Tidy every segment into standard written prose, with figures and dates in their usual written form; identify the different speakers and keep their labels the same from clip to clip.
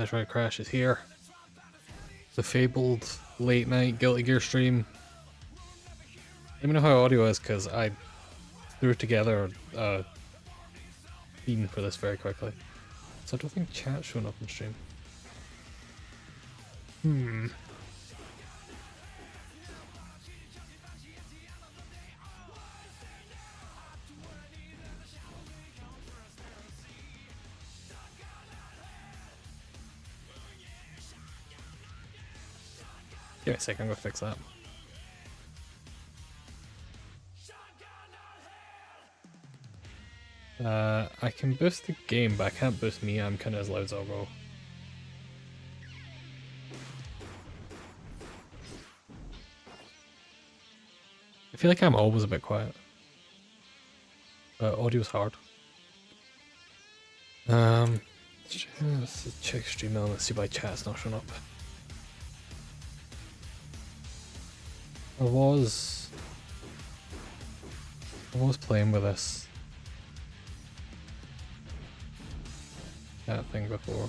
Speaker 1: That's right, Crash is here. The fabled late night Guilty Gear stream. Let me know how audio is, because I threw together a theme for this very quickly. So I don't think chat's showing up on stream. Give me a second, I'm gonna fix that. I can boost the game, but I can't boost me. I'm kind of as loud as I'll go. I feel like I'm always a bit quiet. But audio's hard. Let's check stream now. Let's see why chat's not showing up. I was playing with this chat thing before.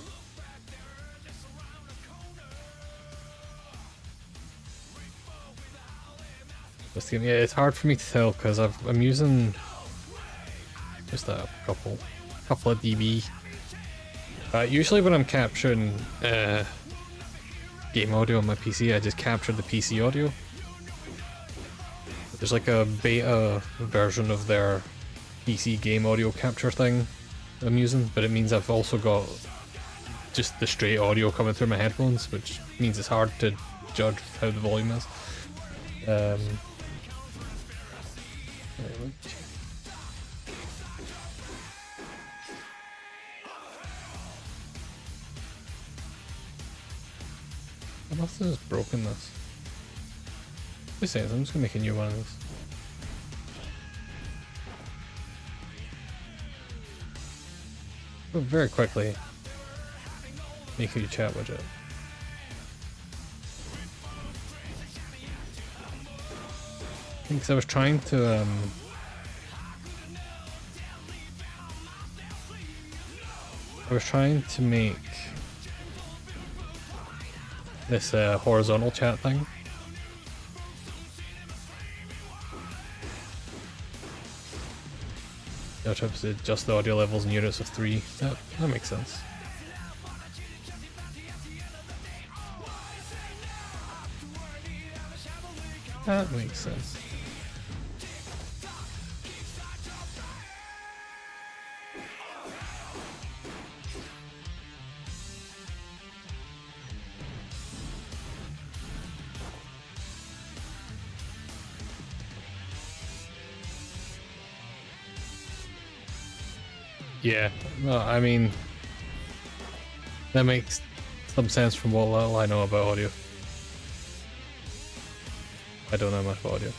Speaker 1: This game, yeah, it's hard for me to tell because I'm using just a couple of dB. Usually when I'm capturing game audio on my PC, I just capture the PC audio. There's like a beta version of their PC game audio capture thing I'm using, but it means I've also got just the straight audio coming through my headphones, which means it's hard to judge how the volume is. I must have just broken this. Besides, I'm just gonna make a new one of this. But very quickly, make a new chat widget. Because I was trying to make this horizontal chat thing. No, to adjust the audio levels in units of 3. That makes sense. That makes sense. Yeah, well, I mean, that makes some sense from what little I know about audio. I don't know much about audio.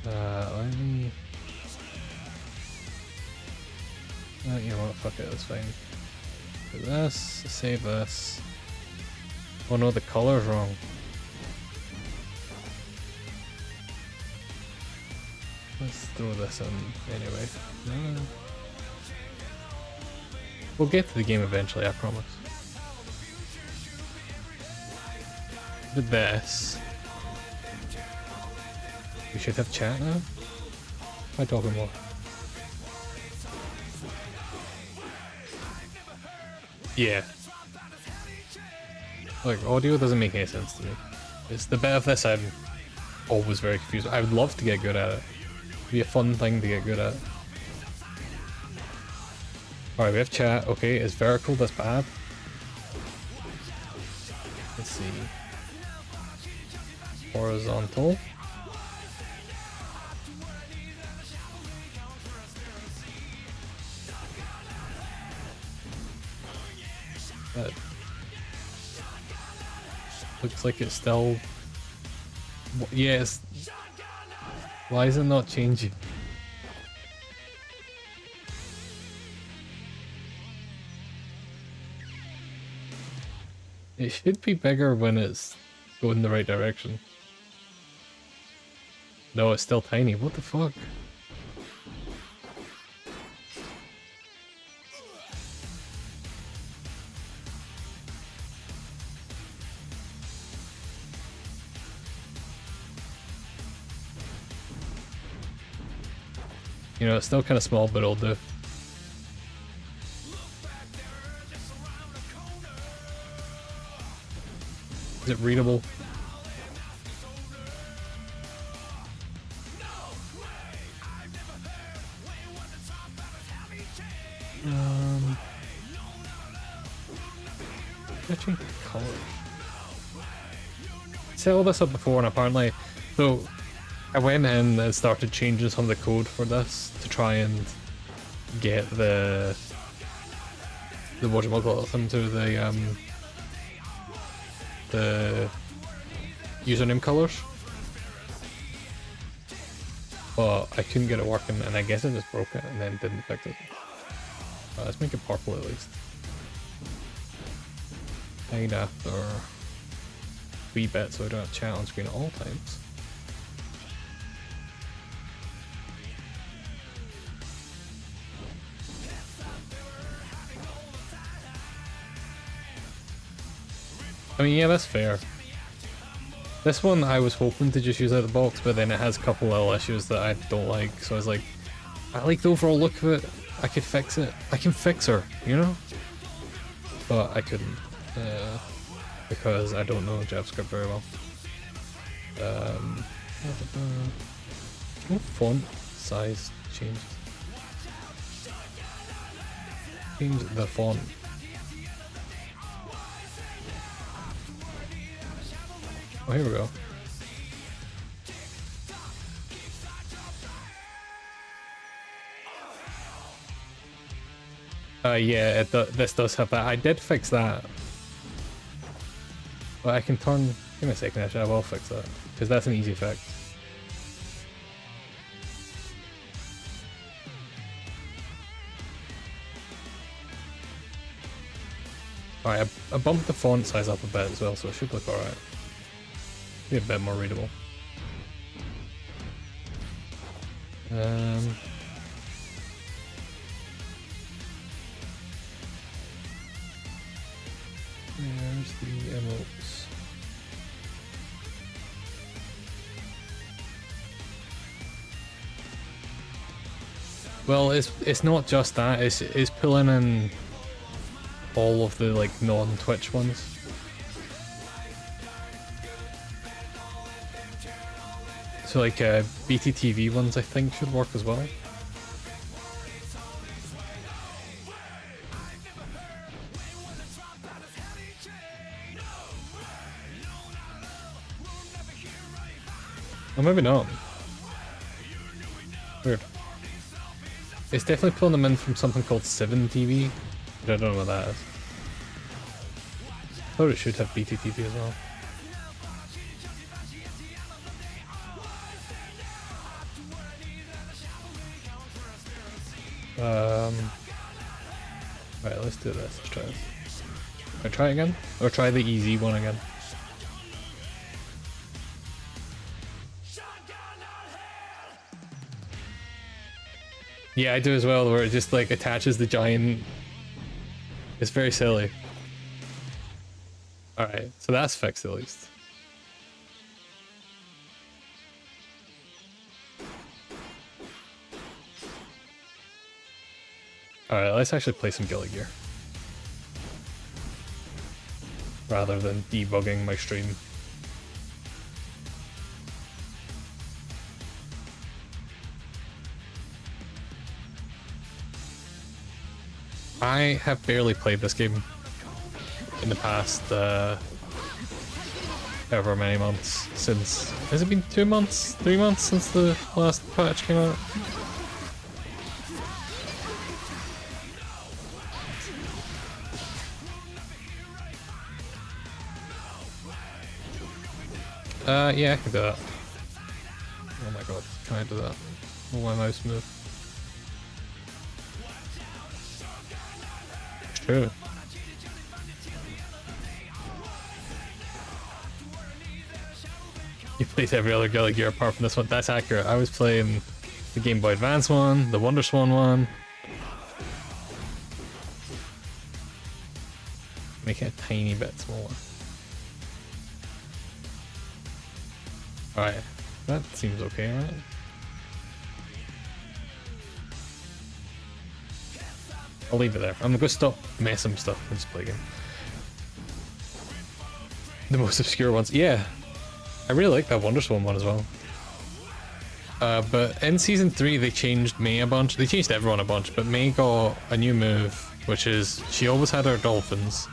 Speaker 1: Let me... you know what, fuck it, that's fine. Do this, save this. Oh no, the color's wrong. Let's throw this in anyway. No. We'll get to the game eventually, I promise. With this, we should have chat now. Am I talking more? Yeah. Like, audio doesn't make any sense to me. It's the bit of this I'm always very confused. I would love to get good at it. It'd be a fun thing to get good at. Alright, we have chat. Okay, it's vertical, that's bad. Let's see. Horizontal. That looks like it's still... Yes. Why is it not changing? It should be bigger when it's going the right direction. No, it's still tiny. What the fuck? You know, it's still kind of small, but it'll do. Is it readable? Switching colors. Set all this up before, and apparently, so I went in and started changing some of the code for this to try and get the whatchamacallit into the username colors, but I couldn't get it working, and I guess I just broke it and then didn't fix it. Let's make it purple at least. Hide after wee bit so I don't have chat on screen at all times. I mean, yeah, that's fair. This one I was hoping to just use out of the box, but then it has a couple little issues that I don't like, so I was like, I like the overall look of it, I could fix it. I can fix her, you know? But I couldn't. Because I don't know JavaScript very well. No font size changes. Change the font. Oh, here we go. Yeah, this does have that. I did fix that. But I can turn... Give me a second, actually, I will fix that. Because that's an easy fix. Alright, I bumped the font size up a bit as well, so it should look alright. Be a bit more readable. There's the emotes. Well, it's not just that. It's pulling in all of the like non-Twitch ones. So like BTTV ones, I think should work as well. Or maybe not. Weird. It's definitely pulling them in from something called 7TV, but I don't know what that is. I thought it should have BTTV as well. Right, let's do this. Let's try this. Can I try it again? Or try the easy one again? Yeah, I do as well, where it just like attaches the giant... It's very silly. Alright, so that's fixed at least. Alright, let's actually play some Guilty Gear. Rather than debugging my stream. I have barely played this game in the past however many months since... Has it been 2 months? 3 months since the last patch came out? Yeah, I can do that. Oh my god, can I do that? Will my mouse move? It's true. You played every other Guilty Gear apart from this one. That's accurate. I was playing the Game Boy Advance one, the Wonder Swan one. Make it a tiny bit smaller. Alright, that seems okay, right? I'll leave it there. I'm gonna stop messing with stuff and just play again. The most obscure ones. Yeah. I really like that Wonderswan one as well. But in Season 3 they changed May a bunch. They changed everyone a bunch, but May got a new move, which is she always had her dolphins.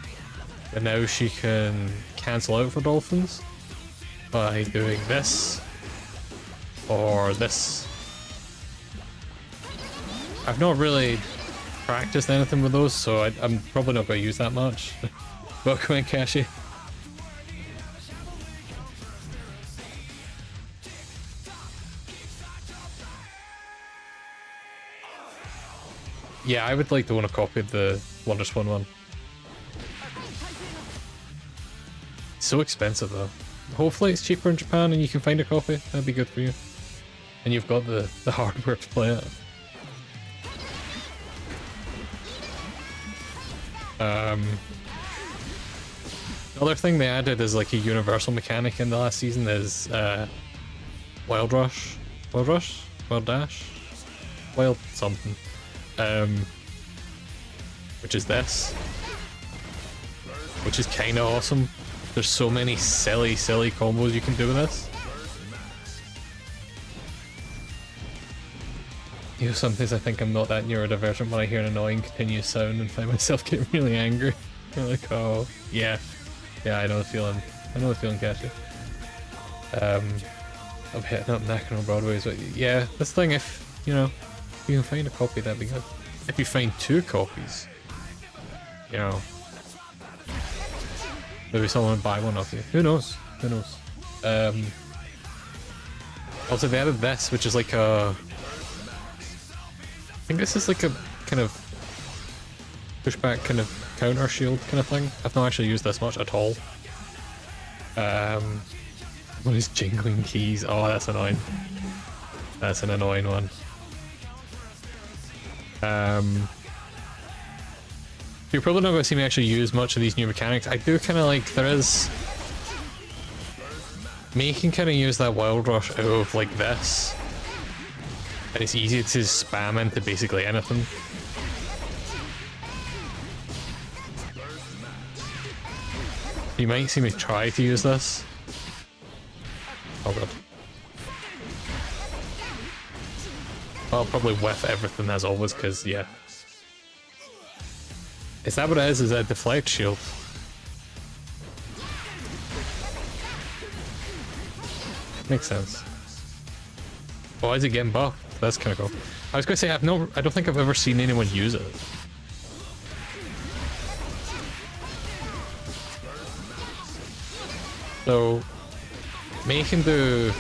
Speaker 1: But now she can cancel out for dolphins by doing this. Or this. I've not really practiced anything with those, so I'm probably not going to use that much. Welcome in, Kashi. Yeah, I would like to want to copy the Wonderswan one. It's so expensive though. Hopefully it's cheaper in Japan and you can find a copy. That'd be good for you. And you've got the hardware to play it. The other thing they added is like a universal mechanic in the last season is Wild Rush? Wild Rush? Wild Dash? Wild something. Which is this. Which is kinda awesome. There's so many silly combos you can do with this. You know, sometimes I think I'm not that neurodivergent when I hear an annoying continuous sound and find myself getting really angry. I'm like, oh, yeah. Yeah, I know the feeling. I know the feeling, Cassie. I'm hitting up Nakano Broadways, but yeah, this thing, if, you know, you can find a copy, that'd be good. If you find 2 copies, you know, maybe someone would buy one of you. Who knows? Who knows? Also, they added this, which is like a... I think this is like a kind of pushback, kind of counter shield kind of thing. I've not actually used this much at all. What is jingling keys? Oh, that's annoying. That's an annoying one. You're probably not going to see me actually use much of these new mechanics. I do kind of like, there is... Me can kind of use that Wild Rush out of like this. And it's easy to spam into basically anything. You might see me try to use this. Oh god. I'll probably whiff everything as always, because, yeah. Is that what it is? Is that a deflect shield? Makes sense. Oh, is it getting buffed? That's kind of cool. I was going to say, I don't think I've ever seen anyone use it. So, May can do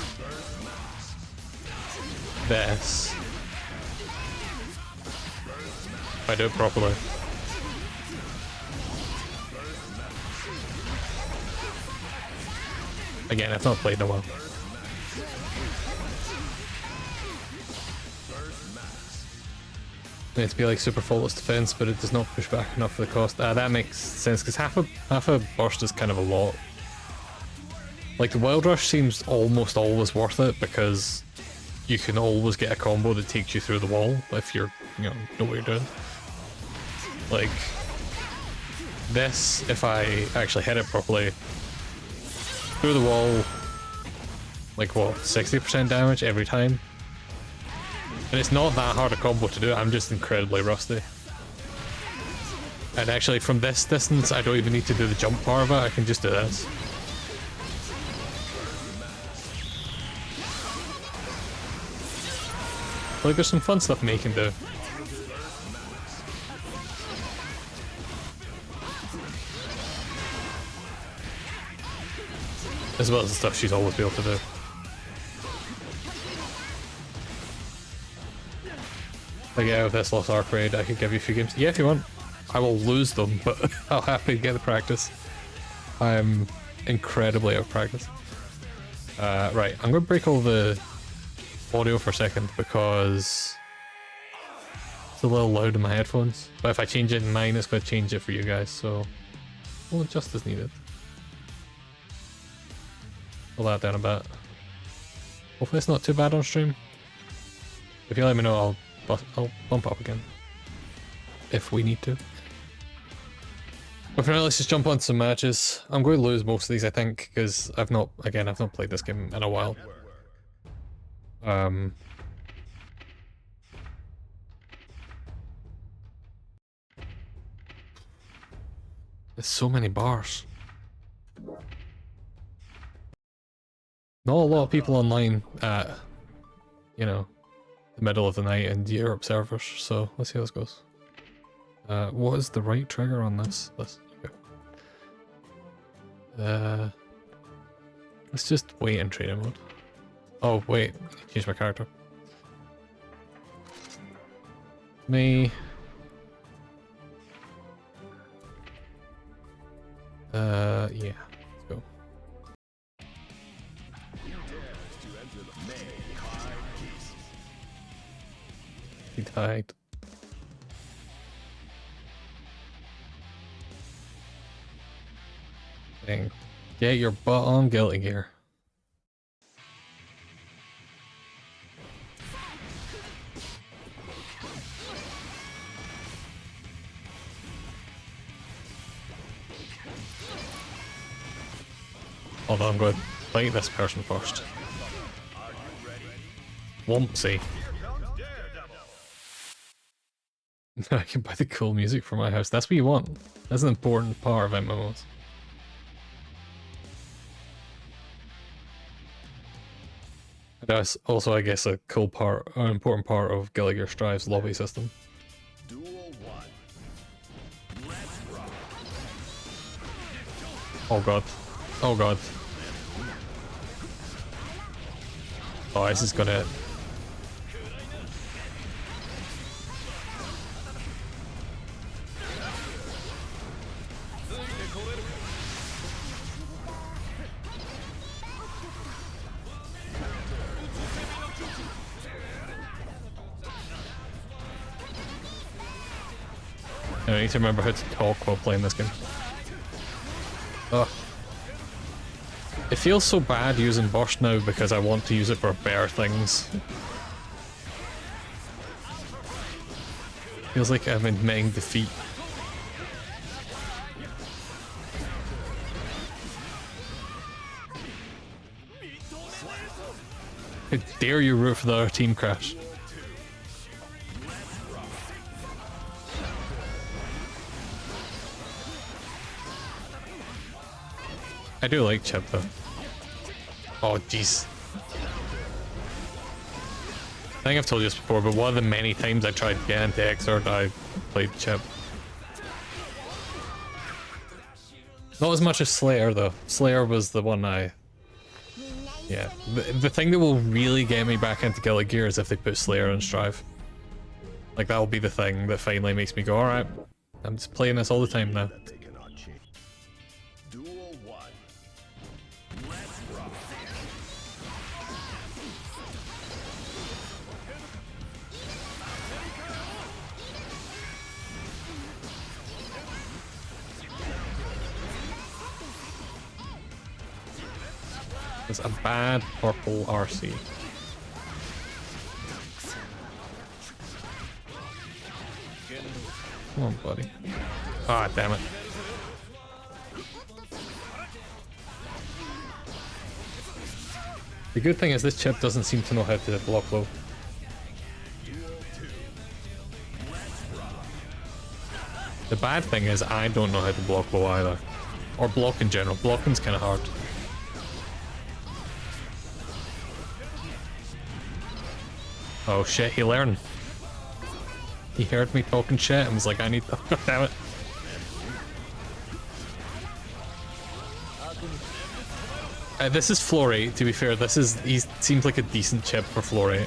Speaker 1: this. If I do it properly. Again, I've not played in a while. It to be like super faultless defense, but it does not push back enough for the cost. That makes sense, because half a burst is kind of a lot. Like, the Wild Rush seems almost always worth it, because you can always get a combo that takes you through the wall if you're, you know what you're doing. Like, this, if I actually hit it properly, through the wall, like what, 60% damage every time? And it's not that hard a combo to do, I'm just incredibly rusty. And actually from this distance, I don't even need to do the jump part of it, I can just do this. Like, there's some fun stuff May can do. As well as the stuff she's always been able to do. Like, yeah, with this Lost Ark raid, I could give you a few games. Yeah, if you want. I will lose them, but I'll happily get the practice. I'm incredibly out of practice. Right, I'm going to break all the audio for a second because it's a little loud in my headphones. But if I change it in mine, it's going to change it for you guys, so we'll adjust as needed. Pull that down a bit. Hopefully it's not too bad on stream. If you let me know, I'll bump up again. if we need to. But for now, let's just jump on some matches. I'm going to lose most of these, I think, because I've not played this game in a while. There's so many bars. Not a lot of people online at, you know, the middle of the night in Europe servers, so let's see how this goes. What is the right trigger on this? Okay. Let's just wait in training mode. Oh wait, change my character. Me. Yeah, let's go. He died. Dang. Get your butt on Guilty Gear. Hold on, I'm going to fight this person first. Wumpsy. I can buy the cool music for my house. That's what you want. That's an important part of MMOs. That's also, I guess, a cool part, an important part of Guilty Gear Strive's lobby system. Oh god. Oh god. Oh, this is gonna... I need to remember how to talk while playing this game. Ugh. It feels so bad using burst now because I want to use it for better things. Feels like I'm admitting defeat. How dare you root for the other team, Crash? I do like Chip though. Oh jeez. I think I've told you this before, but one of the many times I tried to get into Xrd, I played Chip. Not as much as Slayer though. Slayer was the one I... Yeah. The thing that will really get me back into Guilty Gear is if they put Slayer on Strive. Like that'll be the thing that finally makes me go, alright, I'm just playing this all the time now. It's a bad purple RC. Come on, buddy. Ah, damn it. The good thing is this Chip doesn't seem to know how to block low. The bad thing is I don't know how to block low either. Or block in general. Blocking's kind of hard. Oh shit, he learned. He heard me talking shit and was like, I need to... God damn it. This is floor 8, to be fair. This is... He seems like a decent Chip for floor 8.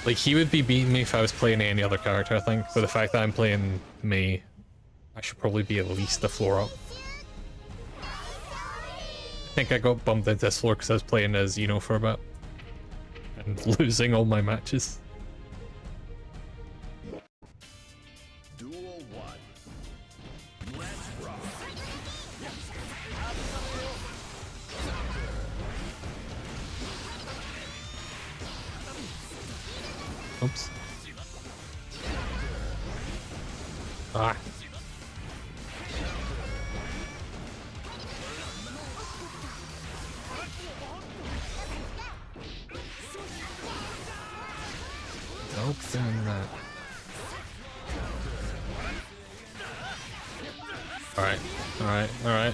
Speaker 1: Like, he would be beating me if I was playing any other character, I think. But the fact that I'm playing Mei, I should probably be at least a floor up. I think I got bumped into this floor because I was playing as for a bit. And losing all my matches. Oops. Ah. Open that. Alright, alright, alright.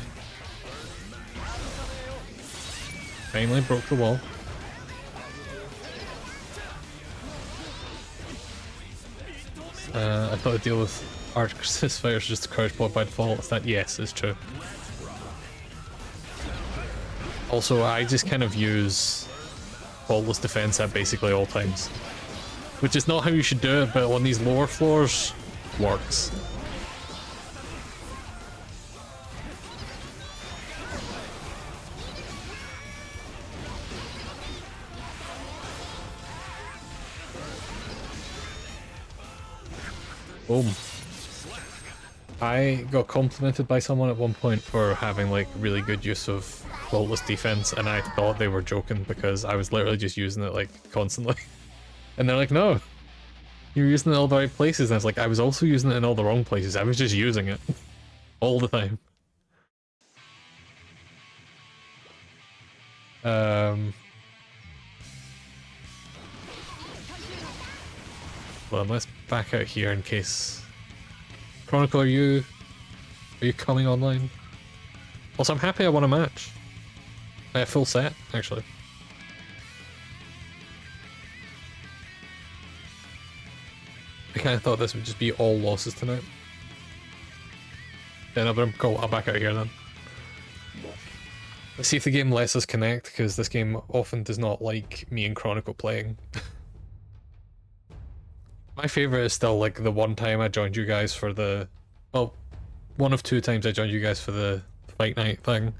Speaker 1: Finally broke the wall. I thought the deal with Arctis fighters just a crouch block by default. Is that yes, it's true. Also, I just kind of use faultless defense at basically all times. Which is not how you should do it, but on these lower floors, works. Boom. I got complimented by someone at one point for having like really good use of faultless defense, and I thought they were joking because I was literally just using it like constantly. And they're like, no, you're using it in all the right places. And I was like, I was also using it in all the wrong places. I was just using it all the time. Well, let's back out here in case. Chronicle, are you coming online? Also, I'm happy I won a match. A full set, actually. I kind of thought this would just be all losses tonight. Yeah, no, but cool. I'll back out here then. Let's see if the game lets us connect, because this game often does not like me and Chronicle playing. My favorite is still like the one time I joined you guys for the... Well, one of 2 times I joined you guys for the fight night thing.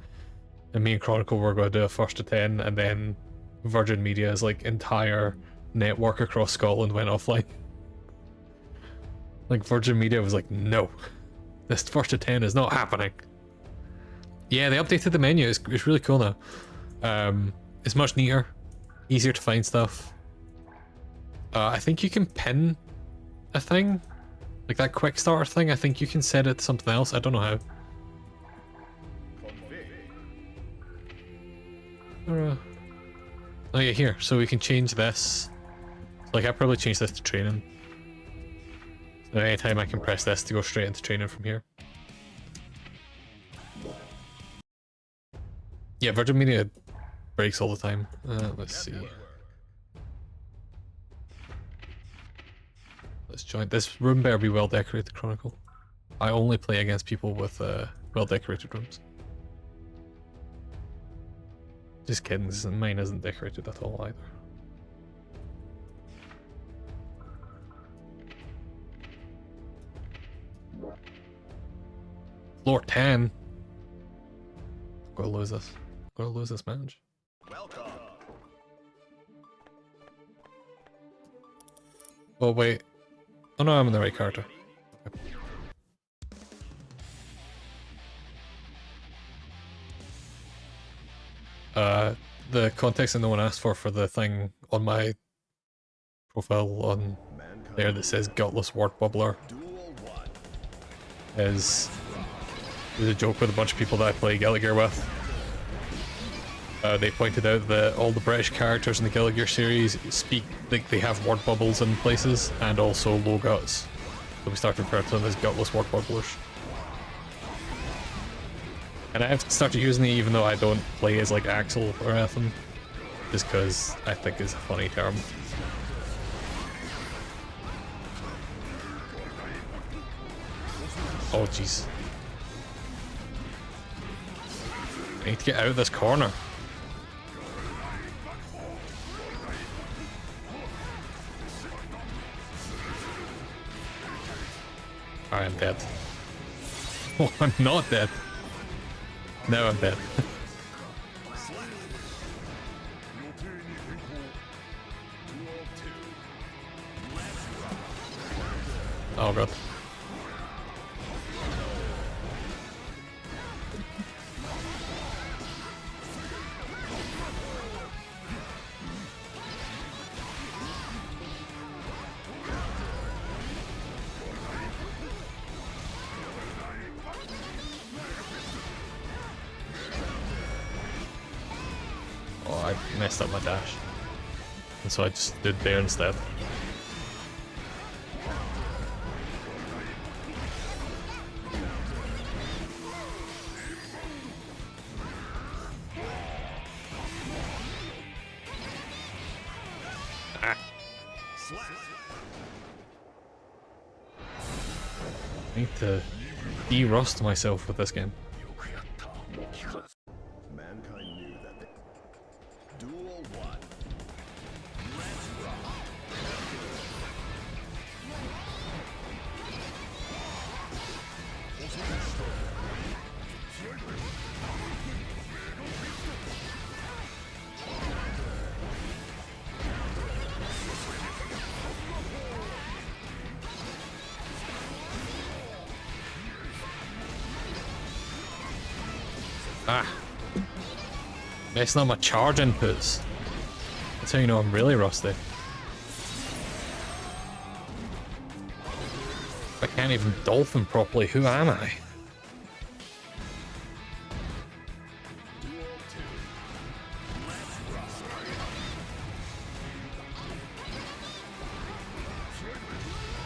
Speaker 1: And me and Chronicle were going to do a first to 10, and then Virgin Media's like entire network across Scotland went offline. Like Virgin Media was like, no, this first to 10 is not happening. Yeah, they updated the menu. It's really cool now. It's much neater, easier to find stuff. I think you can pin a thing, like that quick starter thing. I think you can set it to something else. I don't know how. Oh yeah, here. So we can change this. Like I probably change this to training. So anytime I can press this to go straight into training from here. Yeah, Virgin Media breaks all the time. Let's see. Let's join. This room better be well decorated, Chronicle. I only play against people with well decorated rooms. Just kidding, mine isn't decorated at all either. Floor 10. Gotta lose this. Gotta lose this match. Welcome. Oh wait. Oh no, I'm in the right character. The context that no one asked for the thing on my profile on there that says Gutless Word Bubbler is a joke with a bunch of people that I play Guilty Gear with. They pointed out that all the British characters in the Guilty Gear series speak, like they have word bubbles in places, and also low guts. So we started referring to them as Gutless Word Bubblers. And I've started using it even though I don't play as like Axel or anything, just because I think it's a funny term. Oh jeez. I need to get out of this corner. I am dead. Oh, I'm not dead. No, I'm dead. Oh god. I messed up my dash. And so I just stood there instead. Ah. I need to de-rust myself with this game.
Speaker 2: Mankind knew that they... Duel 1.
Speaker 1: Ah. Messing up my charge inputs. That's how you know I'm really rusty. I can't even dolphin properly, who am I?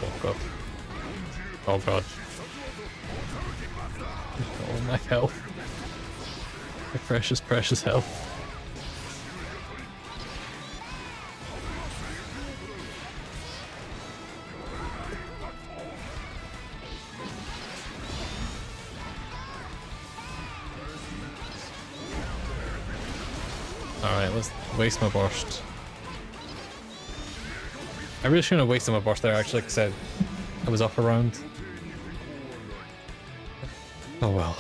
Speaker 1: Oh god. Oh god. Oh my health. My precious, precious health. Alright, let's waste my burst. I really shouldn't have wasted my burst there actually, because I was up around. Oh well.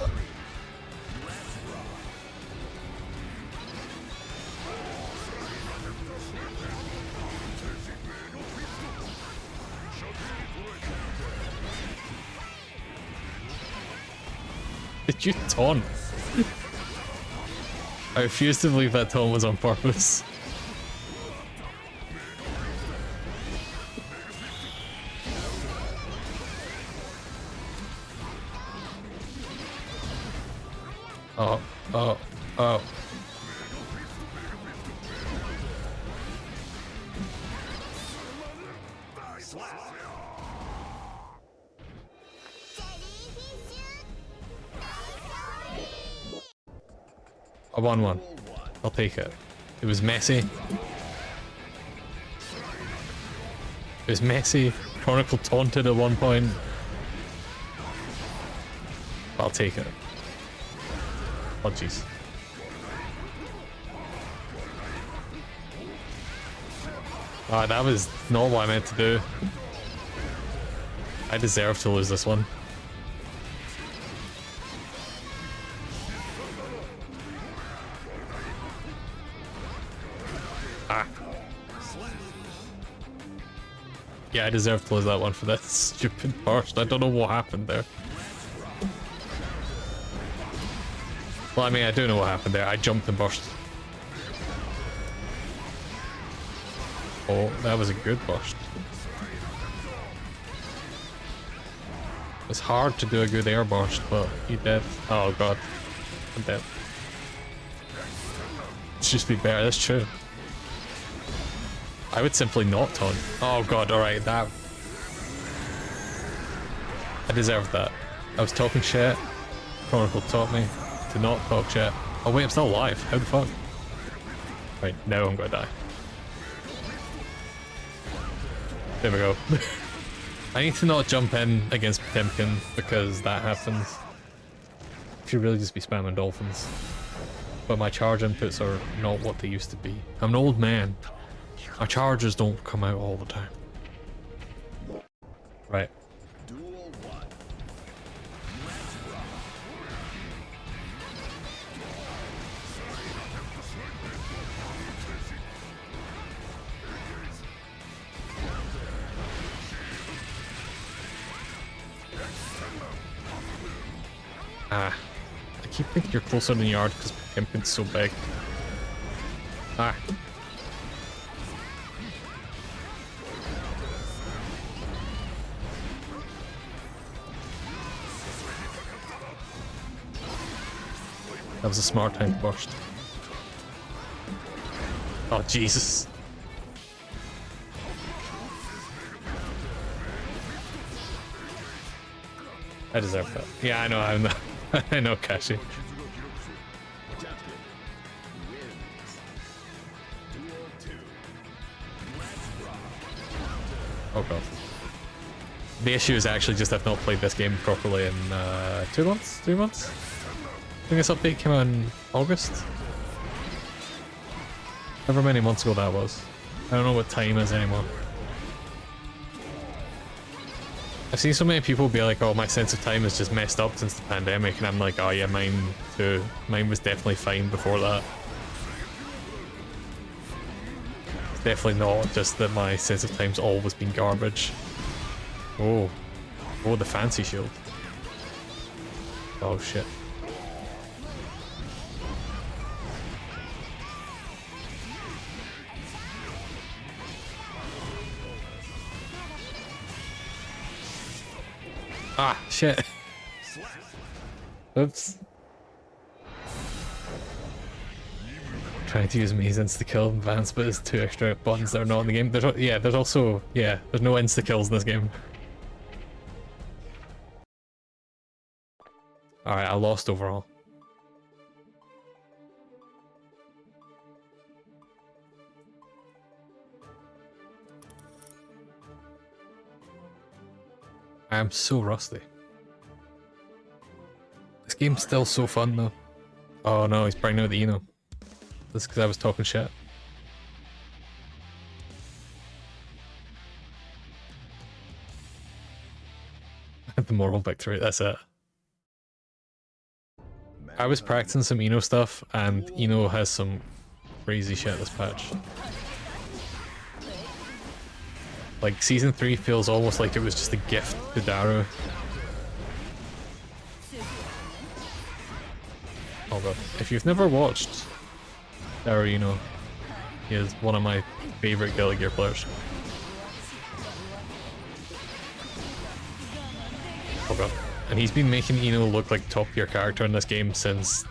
Speaker 1: Did you taunt? I refuse to believe that taunt was on purpose. Oh, oh, oh. I won one. I'll take it. It was messy. It was messy. Chronicle taunted at one point. I'll take it. Oh jeez. Ah, that was not what I meant to do. I deserve to lose this one. Ah. Yeah, I deserve to lose that one for that stupid burst. I don't know what happened there. Well, I mean, I do know what happened there. I jumped and burst. Oh, that was a good burst. It's hard to do a good air burst, but you did. Oh god. I'm dead. Let's just be better, that's true. I would simply not taunt. Oh god, alright, that... I deserved that. I was talking shit. Chronicle taught me to not talk shit. Oh wait, I'm still alive. How the fuck? Right, now I'm gonna die. There we go. I need to not jump in against Potemkin because that happens. I should really just be spamming dolphins. But my charge inputs are not what they used to be. I'm an old man. My charges don't come out all the time. Right. Ah. I keep thinking you're closer than you are because Potemkin's so big. Ah. That was a smart time to burst. Oh, Jesus. I deserve that. Yeah, I know, I know. I know, Kashi. Oh god. The issue is actually just I've not played this game properly in 2 months? 3 months? I think this update came out in August? However many months ago that was. I don't know what time is anymore. I've seen so many people be like, oh, my sense of time is just messed up since the pandemic, and I'm like, oh yeah, mine too. Mine was definitely fine before that. It's definitely not just that my sense of time's always been garbage. Oh. Oh, the fancy shield. Oh shit. Ah, shit. Oops. Trying to use Maze insta-kill advanced, but there's 2 extra buttons that are not in the game. There's also, there's no insta-kills in this game. Alright, I lost overall. I am so rusty. This game's still so fun though. Oh no, he's bringing out the Eno. That's because I was talking shit. The moral victory, that's it. I was practicing some Eno stuff, and Eno has some crazy shit this patch. Like, Season 3 feels almost like it was just a gift to Daru. Oh god. If you've never watched Daru Eno, he is one of my favourite Guilty Gear players. Oh god. And he's been making Eno look like top tier character in this game since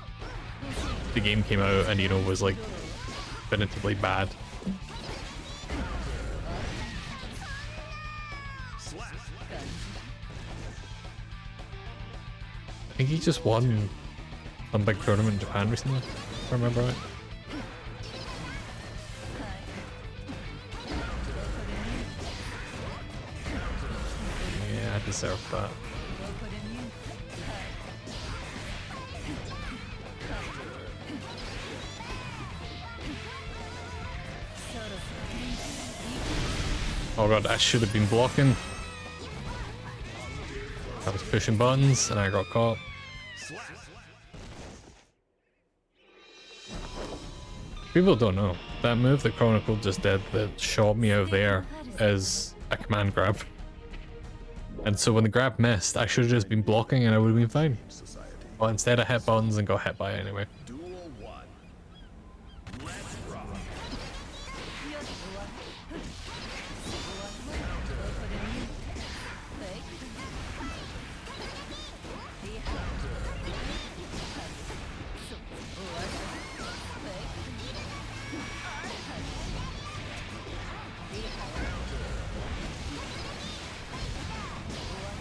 Speaker 1: the game came out and Eno was like definitively bad. I think he just won some big tournament in Japan recently, if I remember right. Yeah, I deserve that. Oh god, I should have been blocking. I was pushing buttons and I got caught. People don't know. That move that Chronicle just did that shot me out of the air is a command grab. And so when the grab missed, I should have just been blocking and I would have been fine. But instead I hit buttons and got hit by it anyway.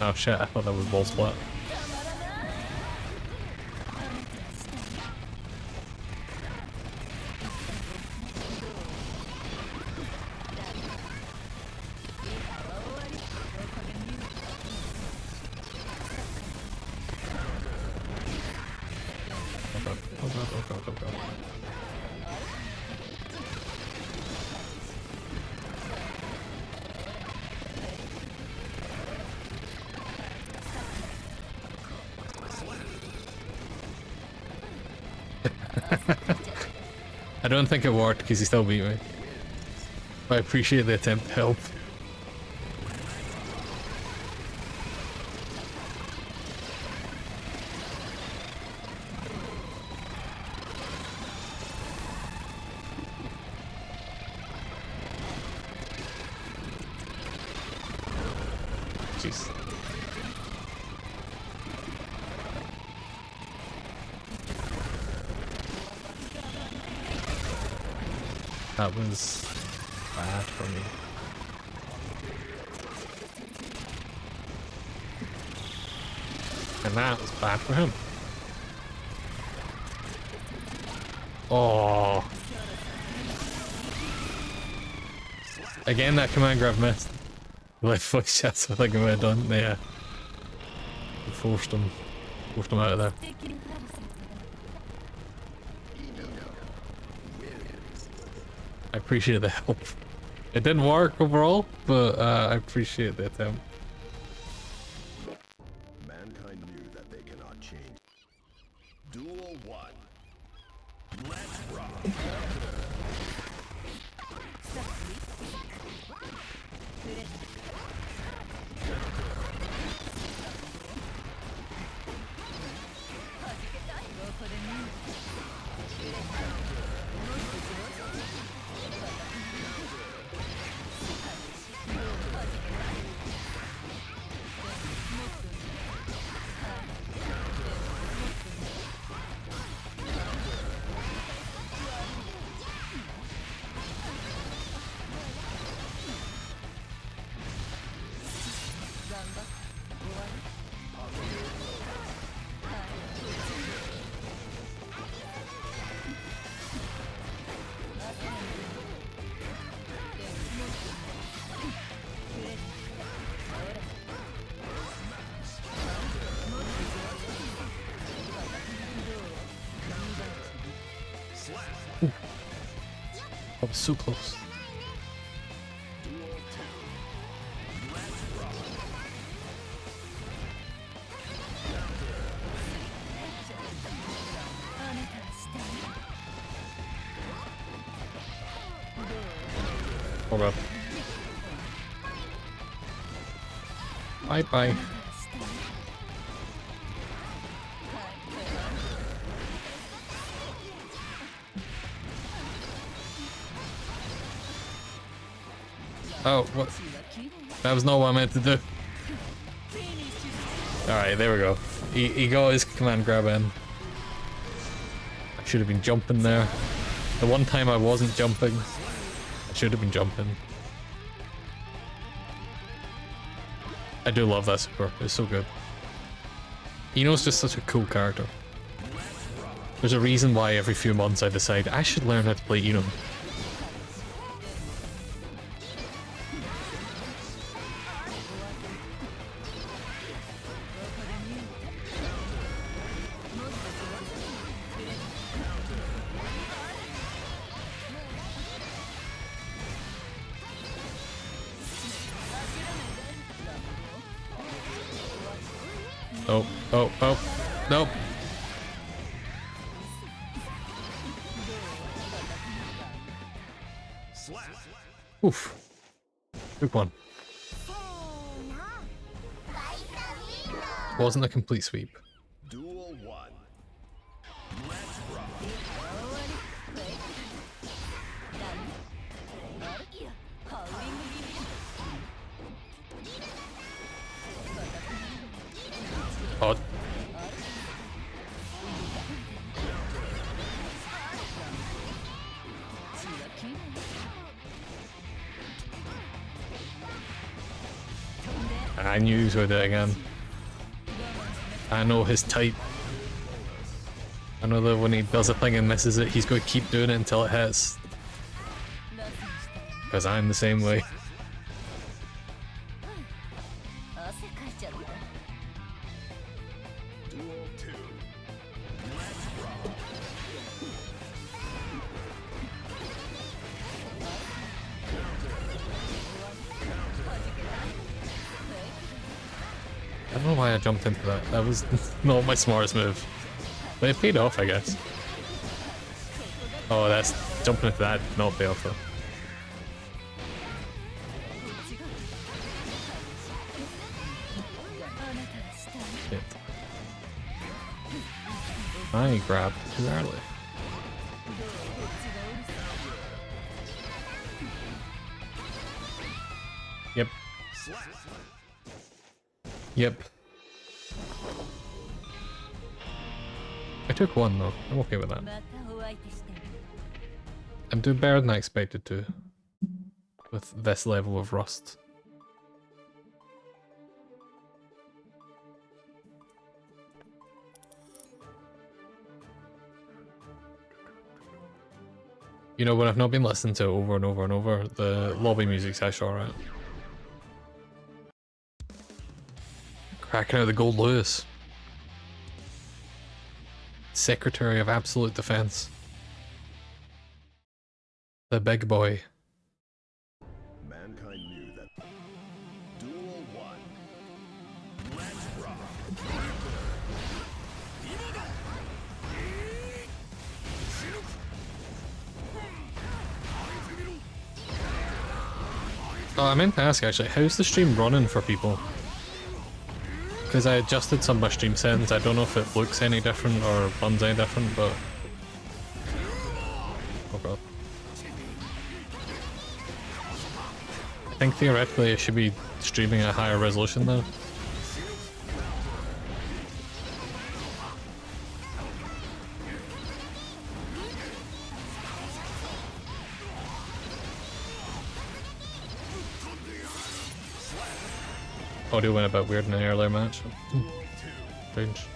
Speaker 1: Oh shit, I thought that was ball split. I don't think it worked because he still beat me. But I appreciate the attempt to help. Jeez. That was bad for me. And that was bad for him. Oh. Again, that command grab missed. Like, fuck shots, I think I might have done. Yeah. Forced him out of there. I appreciate the help. It didn't work overall, but I appreciate the attempt.
Speaker 2: Mankind knew that they cannot change. Duel 1. Let's rock.
Speaker 1: That was so close. Hold up. Bye bye. Oh, what? That was not what I meant to do. Alright, there we go. He got his command grab in. I should have been jumping there. The one time I wasn't jumping, I should have been jumping. I do love that super. It's so good. Ino's just such a cool character. There's a reason why every few months I decide I should learn how to play Ino. Oh, nope. Oof. Good one. Wasn't a complete sweep.
Speaker 2: Duel 1. Let's rock.
Speaker 1: Odd. I knew he was going to do it again. I know his type. I know that when he does a thing and misses it, he's going to keep doing it until it hits. Because I'm the same way.
Speaker 2: Duel 2. Let's rock.
Speaker 1: I don't know why I jumped into that. That was not my smartest move. But it paid off, I guess. Oh, that's jumping into that did not pay off though. Shit. I grabbed too early. Yep. Yep. I took one though. I'm okay with that. I'm doing better than I expected to with this level of rust. You know, when I've not been listening to it over and over and over, the lobby music's actually alright. Cracking out the Gold Lewis. Secretary of Absolute Defense. The big boy.
Speaker 2: Mankind knew that. Duel 1. Let's rock.
Speaker 1: Oh, I meant to ask actually, how's the stream running for people? Because I adjusted some of my stream settings, I don't know if it looks any different or runs any different, but... Oh god. I think theoretically I should be streaming at a higher resolution though. Audio went a bit weird in an earlier match. Strange.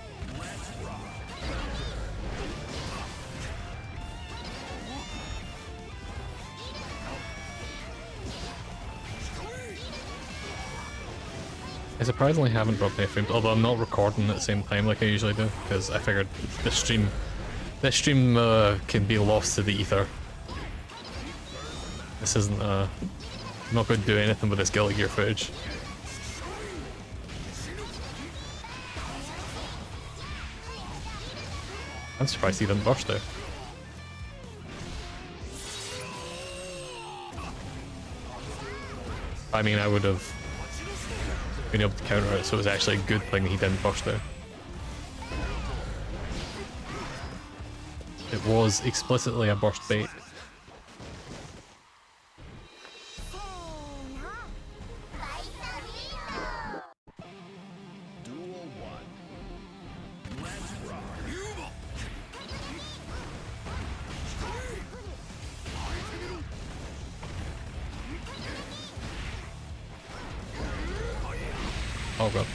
Speaker 1: I surprisingly haven't dropped any frames, although I'm not recording at the same time like I usually do, because I figured this stream can be lost to the ether. This isn't I'm not going to do anything with this Guilty Gear footage. I'm surprised he didn't burst there. I mean, I would have been able to counter it, so it was actually a good thing he didn't burst there. It was explicitly a burst bait. Oh god.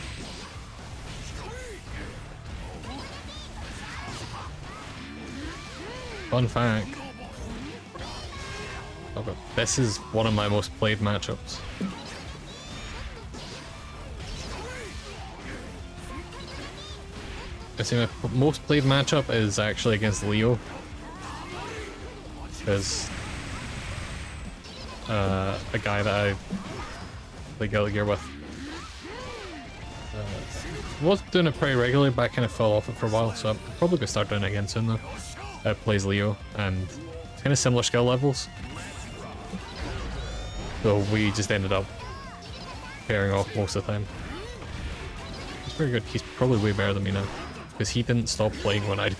Speaker 1: Fun fact. Oh god. This is one of my most played matchups. I say my most played matchup is actually against Leo. Because a guy that I play Guilty Gear with was doing it pretty regularly, but I kind of fell off it for a while, so I'm probably going to start doing it again soon though. Plays Leo, and kind of similar skill levels. So we just ended up pairing off most of the time. He's very good. He's probably way better than me now, because he didn't stop playing when I did.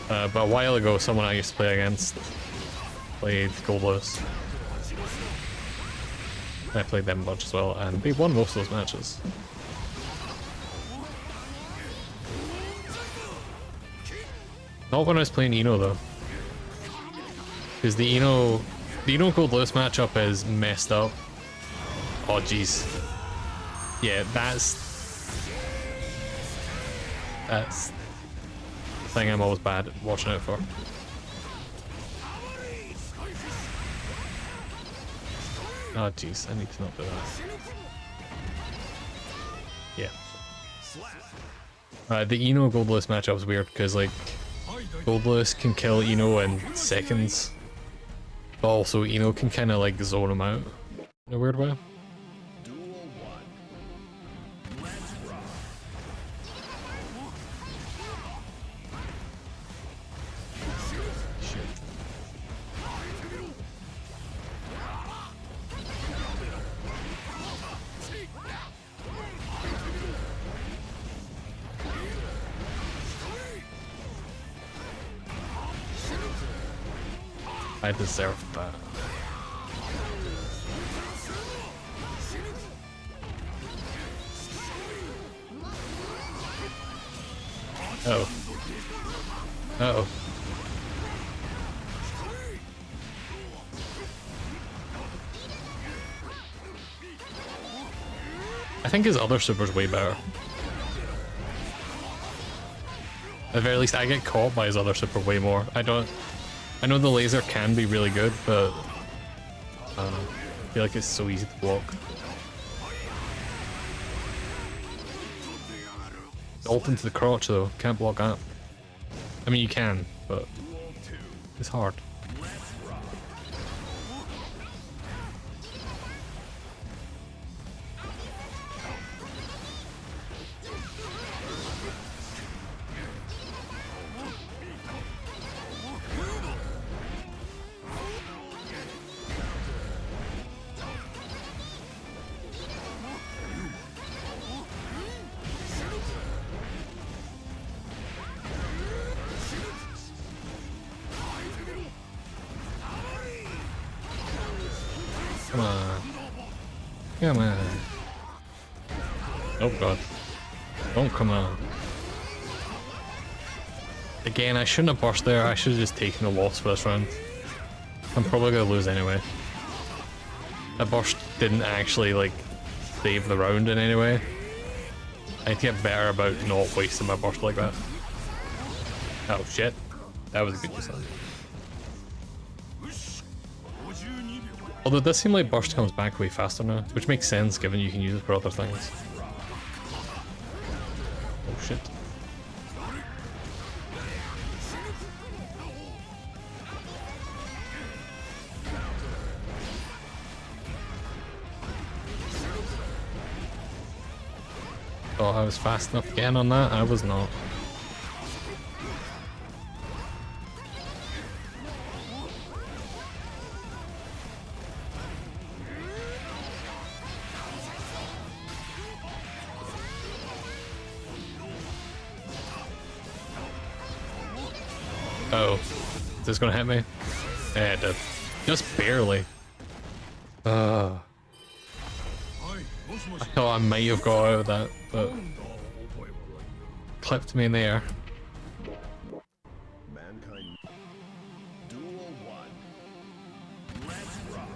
Speaker 1: But a while ago, someone I used to play against played Gold Lewis. I played them a bunch as well, and they won most of those matches. Not when I was playing Eno though, because the Eno Gold Lewis matchup is messed up. Oh jeez, yeah, that's the thing I'm always bad at watching out for. Oh jeez, I need to not do that. Yeah. The Eno Gold Lewis matchup is weird because like Gold Lewis can kill Eno in seconds, but also Eno can kind of like zone him out in a weird way. I deserved that. Oh. Uh-oh. I think his other super's way better. At the very least, I get caught by his other super way more. I know the laser can be really good, but I don't know. I feel like it's so easy to block. Ult into the crotch though, can't block that. I mean you can, but it's hard. Come on. Come on. Oh god. Don't come on. Again, I shouldn't have burst there. I should have just taken the loss for this round. I'm probably gonna lose anyway. That burst didn't actually, like, save the round in any way. I need to get better about not wasting my burst like that. Oh shit. That was a good decision. Although it does seem like burst comes back way faster now, which makes sense given you can use it for other things. Oh shit. Oh, I was fast enough again on that? I was not. Uh oh. Is this gonna hit me? Yeah, it did. Just barely. I thought I might have got out of that, but clipped me in the air.
Speaker 2: Mankind. Duel 1. Let's rock.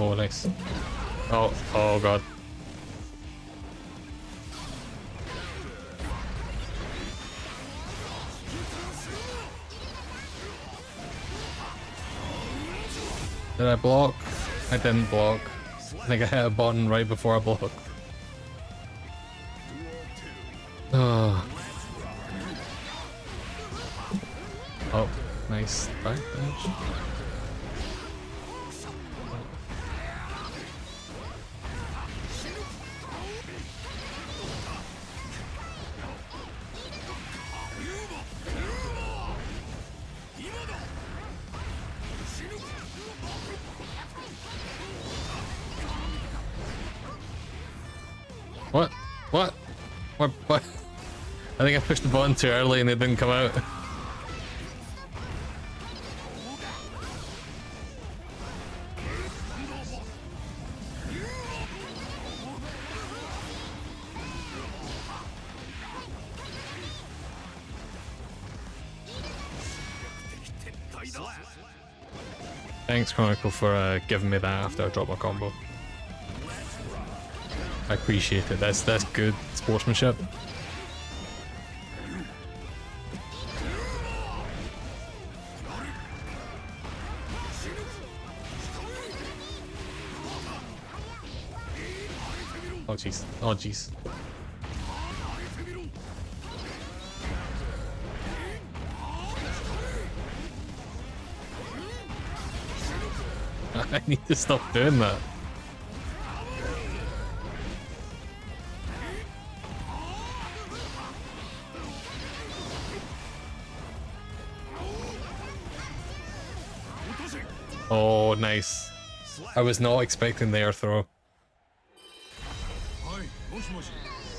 Speaker 1: Oh, nice. Oh, oh god. Did I block? I didn't block. I think I hit a button right before I blocked. Oh. Oh, nice backdash. What? What? What? I think I pushed the button too early and it didn't come out. Thanks, Chronicle, for giving me that after I dropped my combo. I appreciate it. That's good sportsmanship. Oh jeez. Oh jeez. I need to stop doing that. Oh, nice. I was not expecting the air throw.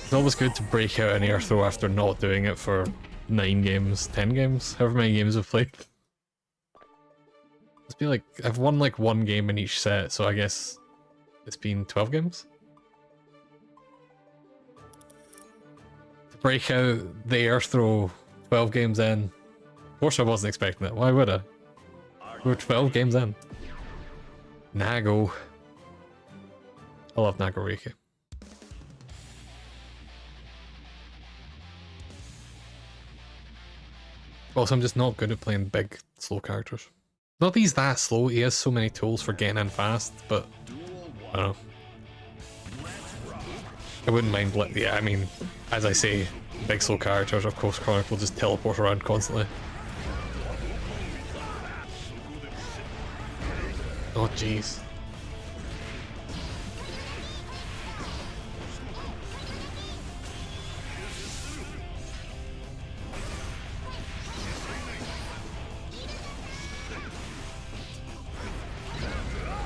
Speaker 1: It's always good to break out an air throw after not doing it for 9 games, 10 games, however many games I've played. It's been like, I've won like 1 game in each set, so I guess it's been 12 games? To break out the air throw 12 games in. Of course I wasn't expecting it, why would I? We're 12 games in. Nago. I love Nagoriki. Also, I'm just not good at playing big, slow characters. Not that he's that slow, he has so many tools for getting in fast, but I don't know. I wouldn't mind, yeah, I mean, as I say, big slow characters, of course Chronic will just teleport around constantly. Oh jeez.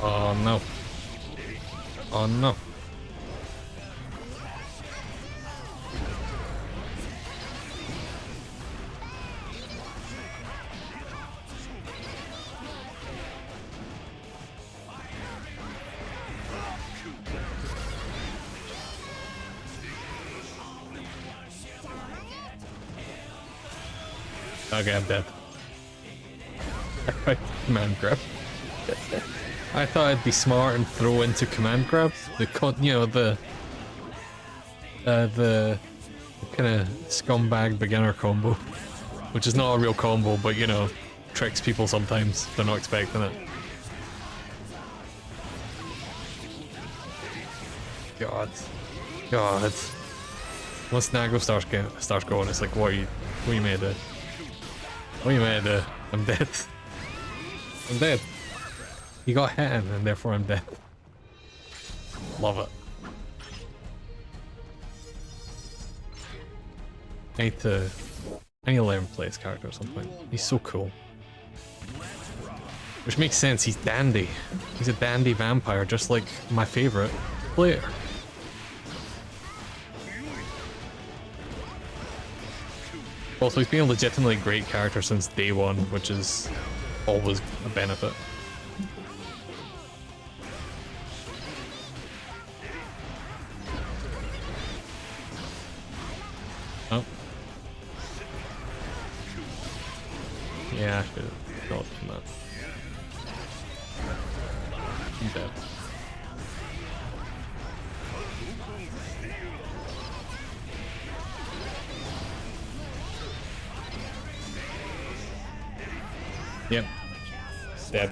Speaker 1: Oh no. Oh no. Okay, I'm dead. Command grab. I thought I'd be smart and throw into command grab. The kind of scumbag beginner combo, which is not a real combo, but you know, tricks people sometimes if they're not expecting it. God. Once Nago starts going, it's like, what are you made of? What are you made of? I'm dead. I'm dead. He got hit in, and therefore I'm dead. Love it. I need to let him play his character at some point. He's so cool. Which makes sense, he's dandy. He's a dandy vampire, just like my favorite player. Also, he's been a legitimately great character since day one, which is always a benefit. Oh. Yeah, I should have done that. I'm dead. Yep. Dead.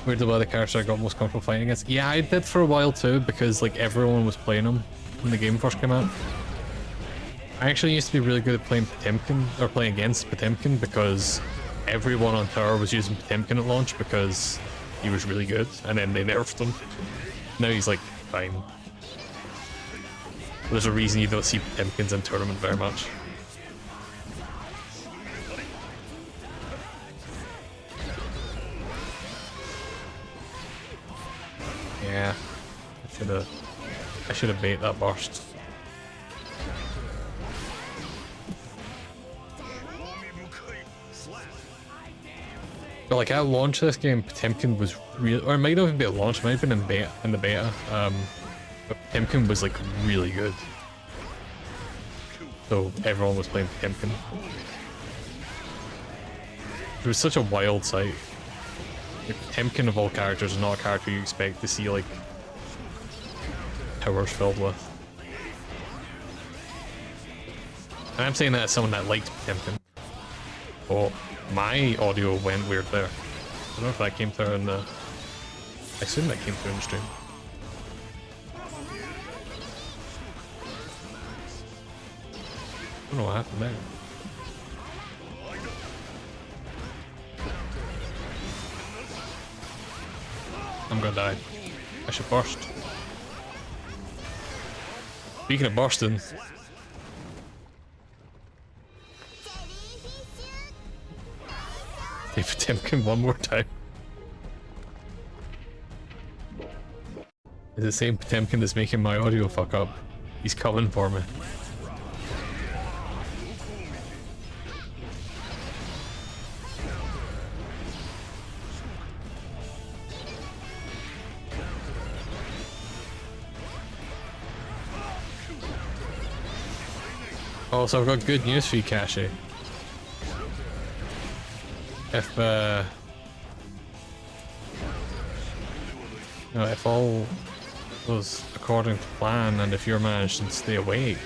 Speaker 1: Weird about the character I got most comfortable fighting against. Yeah, I did for a while too, because like everyone was playing him when the game first came out. I actually used to be really good at playing Potemkin, or playing against Potemkin, because everyone on tower was using Potemkin at launch because he was really good, and then they nerfed him. Now he's like fine. There's a reason you don't see Potemkins in tournament very much. Yeah, I should have bait that burst. But like at launch this game, Potemkin was real, or it might not even be at launch, it might have been in the beta. But Potemkin was like really good. So everyone was playing Potemkin. It was such a wild sight. Like, Potemkin of all characters is not a character you expect to see like towers filled with. And I'm saying that as someone that likes Potemkin. Oh, my audio went weird there. I don't know if that came through in the... I assume that came through in the stream. I don't know what happened there. I'm gonna die. I should burst. Speaking of bursting... Potemkin one more time. It's the same Potemkin that's making my audio fuck up. He's coming for me. Oh, so I've got good news for you, Kashi. If if all goes according to plan, and if you're managed to stay awake,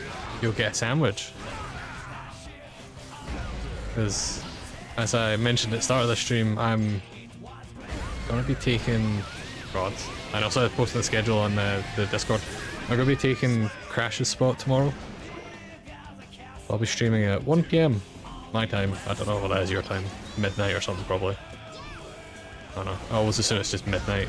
Speaker 1: you'll get a sandwich. Because, as I mentioned at the start of the stream, I'm gonna be taking... God. And also I posted the schedule on the Discord. I'm gonna be taking Crash's spot tomorrow. I'll be streaming at 1 PM my time. I don't know what that is your time. Midnight or something, probably. I don't know. I always assume it's just midnight.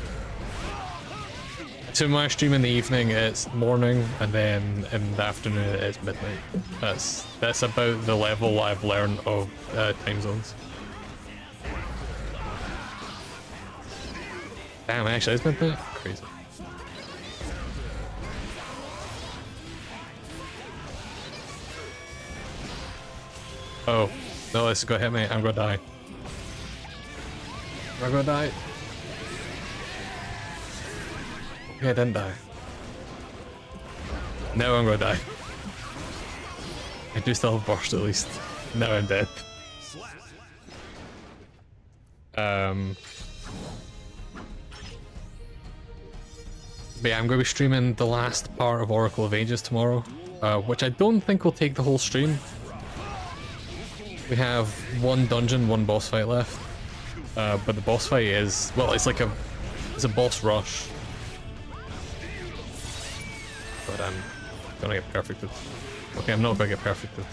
Speaker 1: So when I stream in the evening, it's morning, and then in the afternoon, it's midnight. That's about the level I've learned of time zones. Damn, actually, it's midnight? Crazy. Oh, no, this is gonna hit me. I'm gonna die. I'm gonna die. Okay, I didn't die. Now I'm gonna die. I do still have burst at least. Now I'm dead. But yeah, I'm gonna be streaming the last part of Oracle of Ages tomorrow, which I don't think will take the whole stream. We have one dungeon, one boss fight left, but the boss fight is, well, it's a boss rush. But I'm gonna get perfected. Okay, I'm not gonna get perfected.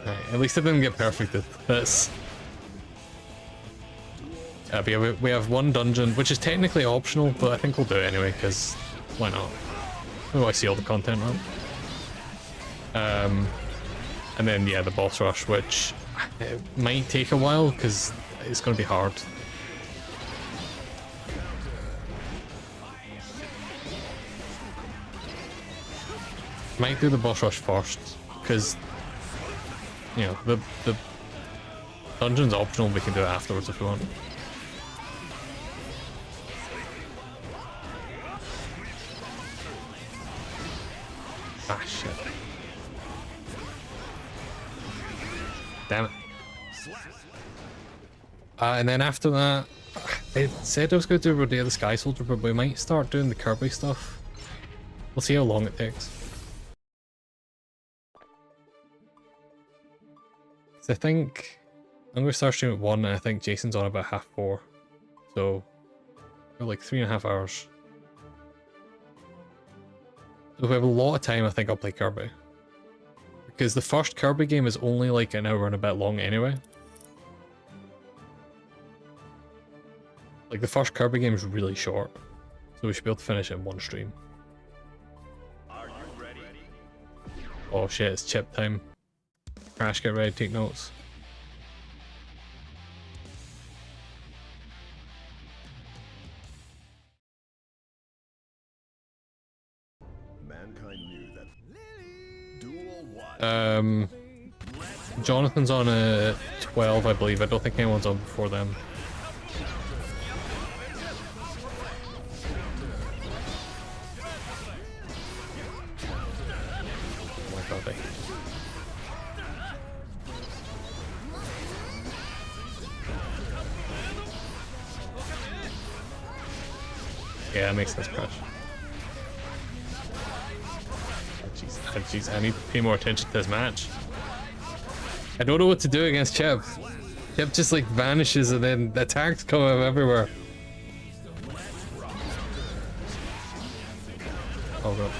Speaker 1: Right, at least I didn't get perfected. That's... but yeah, we have one dungeon, which is technically optional, but I think we'll do it anyway, because why not? We want to see all the content, right? And then, yeah, the boss rush, which it might take a while, because it's going to be hard. Might do the boss rush first, because, you know, the dungeon's optional, we can do it afterwards if we want. Ah, shit. Damn it. And then after that, I said I was going to do Rodea the Sky Soldier, but we might start doing the Kirby stuff. We'll see how long it takes. I think I'm going to start streaming at 1, and I think Jason's on about 4:30. So, we're like 3.5 hours. So if we have a lot of time, I think I'll play Kirby. Because the first Kirby game is only like an hour and a bit long anyway. Like the first Kirby game is really short. So we should be able to finish it in one stream.
Speaker 2: Are you ready?
Speaker 1: Oh shit, it's chip time. Crash, get ready, take notes.
Speaker 2: Mankind knew that. Duel 1.
Speaker 1: Jonathan's on a 12, I believe. I don't think anyone's on before them. Oh my god, yeah, that makes sense, Crash. Jeez, I need to pay more attention to this match. I don't know what to do against Chip. Chip just like vanishes and then the attacks come out everywhere. Oh god.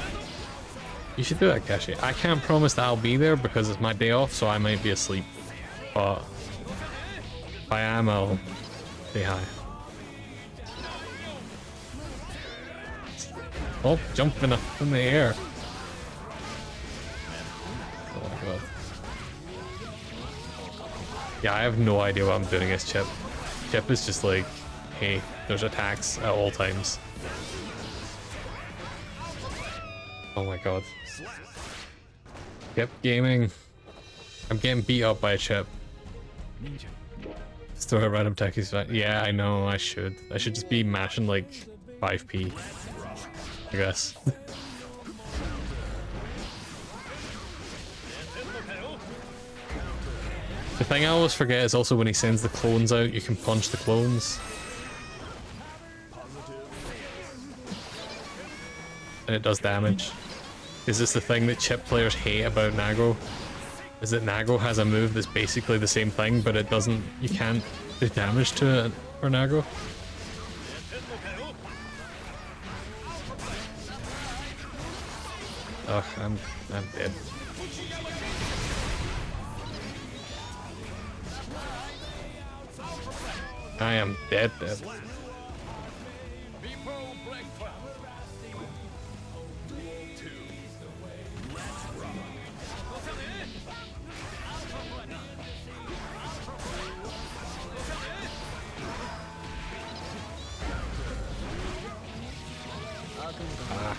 Speaker 1: You should do that, Kashi. I can't promise that I'll be there because it's my day off, so I might be asleep. But if I am, I'll say hi. Oh, jumping up in the air. Oh my god. Yeah, I have no idea what I'm doing against Chip. Chip is just like hey, there's attacks at all times. Oh my god. Yep, gaming. I'm getting beat up by a chip. Just throw a random techies. Yeah, I know, I should. I should just be mashing like 5p, I guess. The thing I always forget is also when he sends the clones out, you can punch the clones. And it does damage. Is this the thing that chip players hate about Nago? Is that Nago has a move that's basically the same thing, but it doesn't, you can't do damage to it for Nago? Ugh, I'm dead. I am dead. Ah.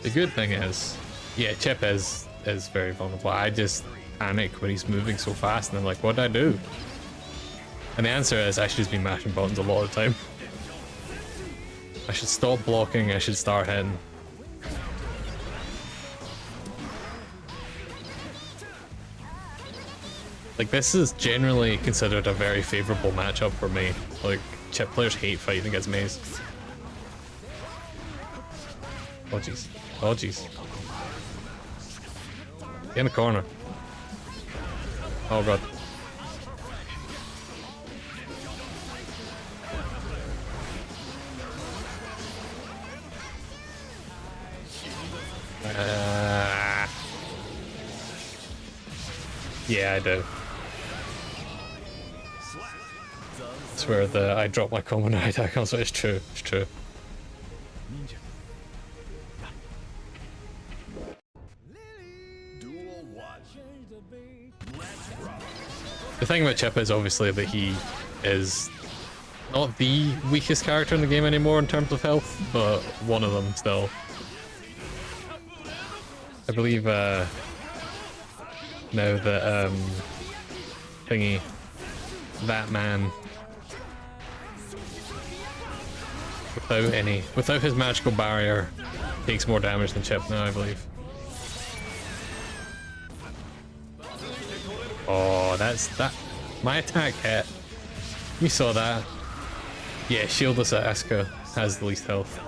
Speaker 1: The good thing is, yeah, Chip is very vulnerable. I just panic when he's moving so fast and I'm like, what did I do? And the answer is I should just be mashing buttons a lot of the time. I should stop blocking, I should start hitting. Like, this is generally considered a very favorable matchup for me. Like, Chip players hate fighting against Maze. Oh jeez. Oh jeez. Get in the corner. Oh god. Yeah, I do. That's where the I drop my common attack on, so it's true, it's true. The thing about Chip is obviously that he is not the weakest character in the game anymore in terms of health, but one of them still. I believe now that thingy, that man without his magical barrier takes more damage than Chip now, I believe. Oh, that my attack hit. We saw that. Yeah, Shieldless Asuka has the least health.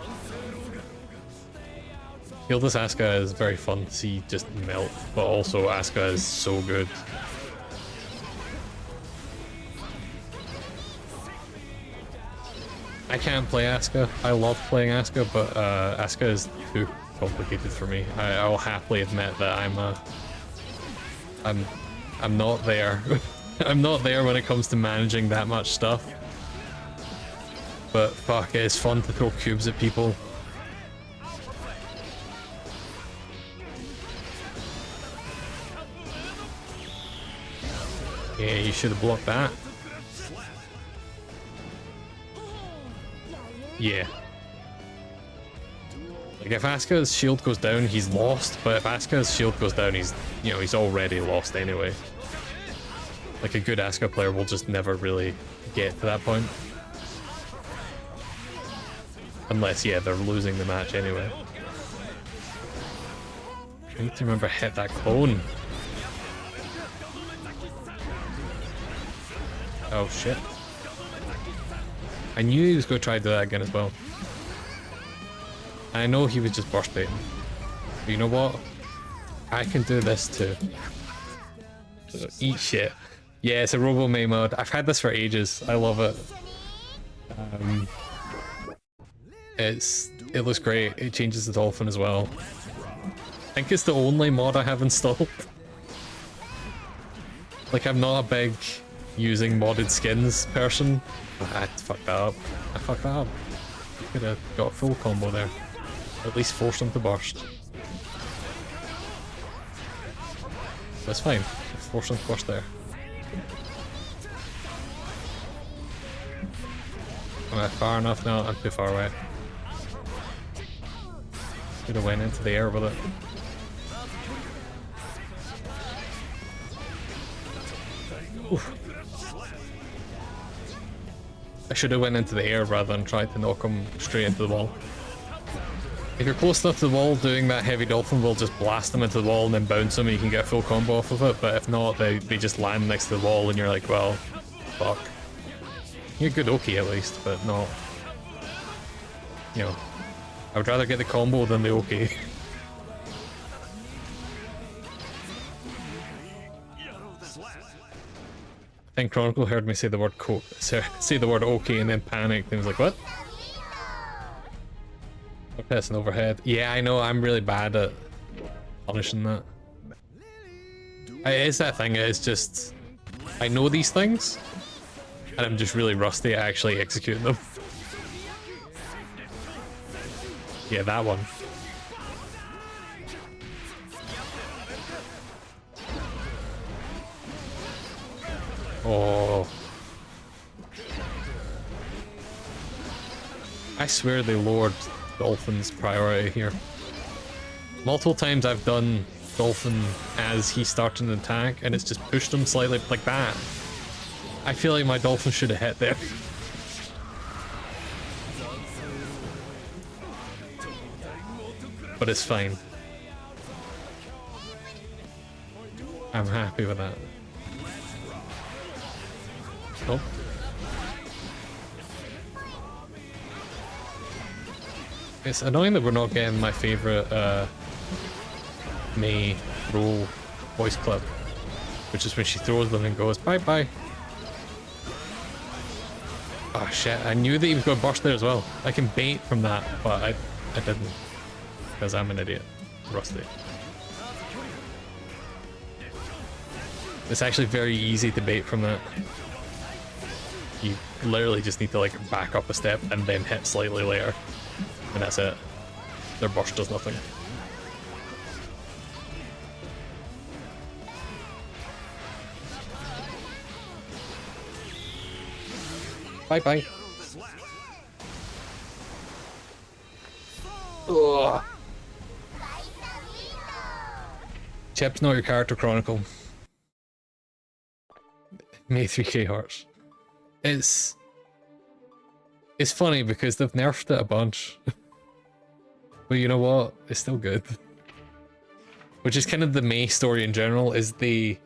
Speaker 1: Shieldless Asuka is very fun to see just melt, but also Asuka is so good. I can't play Asuka. I love playing Asuka, but Asuka is too complicated for me. I will happily admit that I'm not there. I'm not there when it comes to managing that much stuff. But fuck, it is fun to throw cubes at people. Yeah, you should have blocked that. Yeah. Like, if Asuka's shield goes down, he's lost, but if Asuka's shield goes down, he's, you know, he's already lost anyway. Like, a good Asuka player will just never really get to that point. Unless, yeah, they're losing the match anyway. I need to remember to hit that clone. Oh shit. I knew he was going to try to do that again as well. I know he was just burst baiting. But you know what? I can do this too. So eat shit. Yeah, it's a Robo May mode. I've had this for ages. I love it. It looks great. It changes the dolphin as well. I think it's the only mod I have installed. Like, I'm not a big using modded skins person. I fucked that up. I fucked that up. Could have got a full combo there. At least force him to burst. That's fine. Force him to burst there. Am I far enough? No, I'm too far away. Could have went into the air with it. Oof. I should have went into the air rather than tried to knock him straight into the wall. If you're close enough to the wall, doing that heavy dolphin will just blast them into the wall and then bounce them and you can get a full combo off of it, but if not, they just land next to the wall and you're like, well, fuck. You're good Oki at least, but not... You know, I would rather get the combo than the Oki. I think Chronicle heard me say the word say the word Oki and then panicked and was like, what? I'm pissing overhead. Yeah, I know, I'm really bad at punishing that. It is that thing, it's just... I know these things, and I'm just really rusty at actually executing them. Yeah, that one. Oh. I swear they lowered Dolphin's priority here. Multiple times I've done Dolphin as he starts an attack and it's just pushed him slightly like that. I feel like my Dolphin should have hit there. But it's fine. I'm happy with that. Oh. It's annoying that we're not getting my favourite Mei roll voice clip, which is when she throws them and goes bye bye. Oh shit, I knew that he was going to burst there as well. I can bait from that, but I didn't. Because I'm an idiot. Rusty. It's actually very easy to bait from that. You literally just need to like back up a step and then hit slightly later. And that's it. Their burst does nothing. Bye bye. Ugh. Chip's not your character, Chronicle. May 3k hearts. It's funny because they've nerfed it a bunch. But you know what? It's still good. Which is kind of the Mei story in general, is they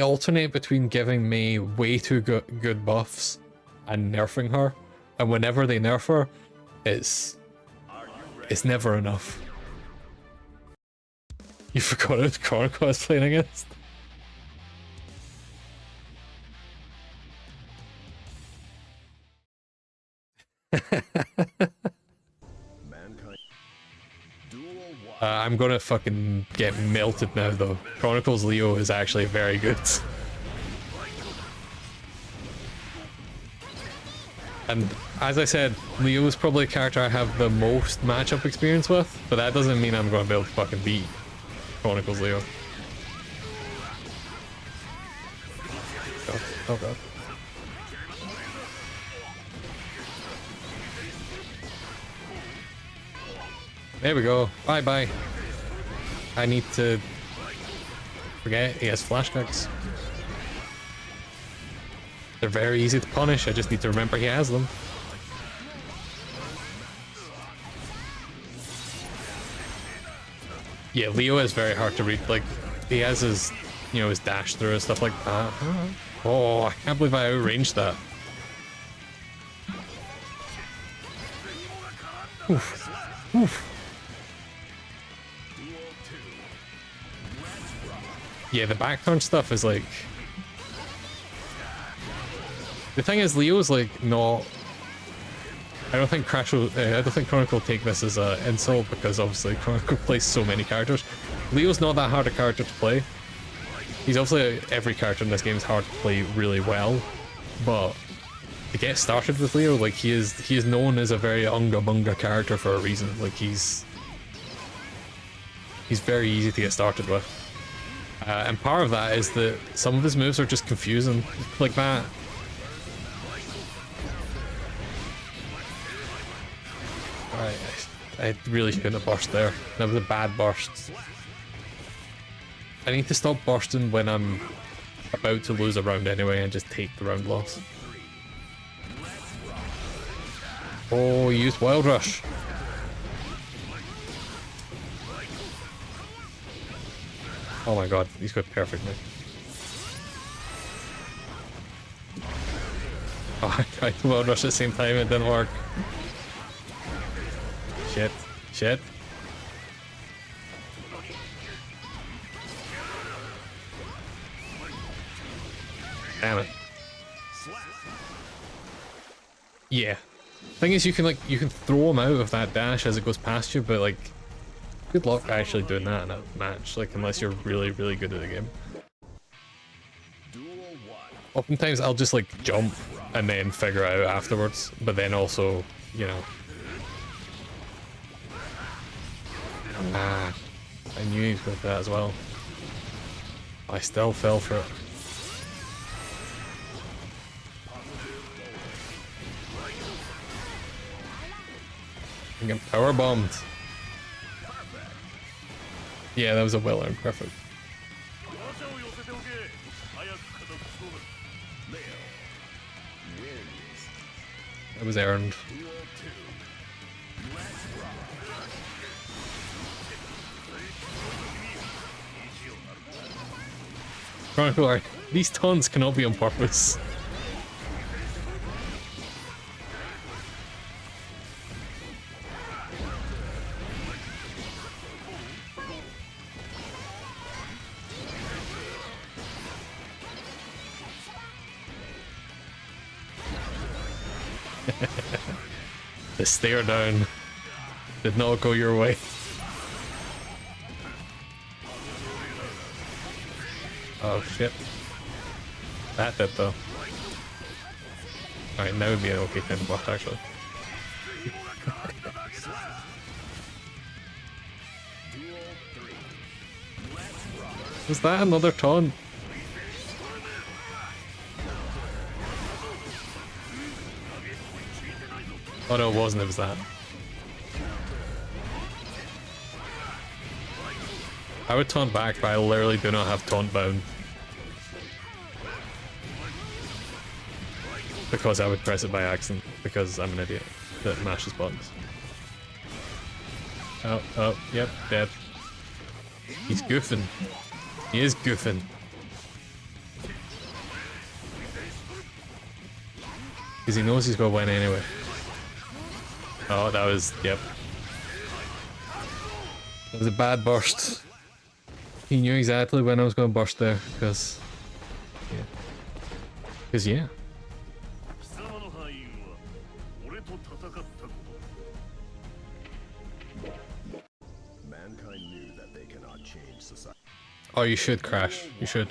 Speaker 1: alternate between giving Mei way too good buffs and nerfing her. And whenever they nerf her, it's never enough. You forgot what Chronicle I was playing against? I'm gonna fucking get melted now though. Chronicles Leo is actually very good. And as I said, Leo is probably a character I have the most matchup experience with, but that doesn't mean I'm gonna be able to fucking beat Chronicles Leo. God. Oh god. There we go. Bye bye. I need to forget he has flash kicks. They're very easy to punish. I just need to remember he has them. Yeah, Leo is very hard to read. Like, he has his, you know, his dash through and stuff like that. Oh, I can't believe I outranged that. Oof. Oof. Yeah, the back turn stuff is like... The thing is, Leo's like not... I don't think Chronicle will take this as an insult because obviously Chronicle plays so many characters. Leo's not that hard a character to play. He's obviously, every character in this game is hard to play really well, but to get started with Leo, like he is known as a very unga bunga character for a reason. Like he's very easy to get started with, and part of that is that some of his moves are just confusing, like that. Alright, I really shouldn't have burst there. That was a bad burst. I need to stop bursting when I'm about to lose a round anyway and just take the round loss. Oh, he used Wild Rush. Oh my god, he's got perfectly. Oh, I tried to Wild Rush at the same time, it didn't work. Shit, shit. Damn it. Yeah. Thing is, you can throw him out of that dash as it goes past you, but like, good luck actually doing that in a match, like unless you're really, really good at the game. Oftentimes I'll just like jump and then figure it out afterwards, but then also, you know. Ah, I knew he was going to that as well. I still fell for it. I'm getting power bombed. Yeah, that was a well earned perfect. That was earned. Chronicler, these taunts cannot be on purpose. The stare down did not go your way. Oh shit. That did though. Alright, now would be an okay time to block actually. Was that another taunt? Oh no, it wasn't, it was that. I would taunt back, but I literally do not have taunt bound. Because I would press it by accident, because I'm an idiot that mashes buttons. Oh, oh, yep, dead. He's goofing. He is goofing. Because he knows he's going to win anyway. Oh, that was, yep. That was a bad burst. He knew exactly when I was going to burst there, because... yeah. Because, yeah.
Speaker 2: Mankind knew that they cannot change society.
Speaker 1: Oh, you should crash. You should.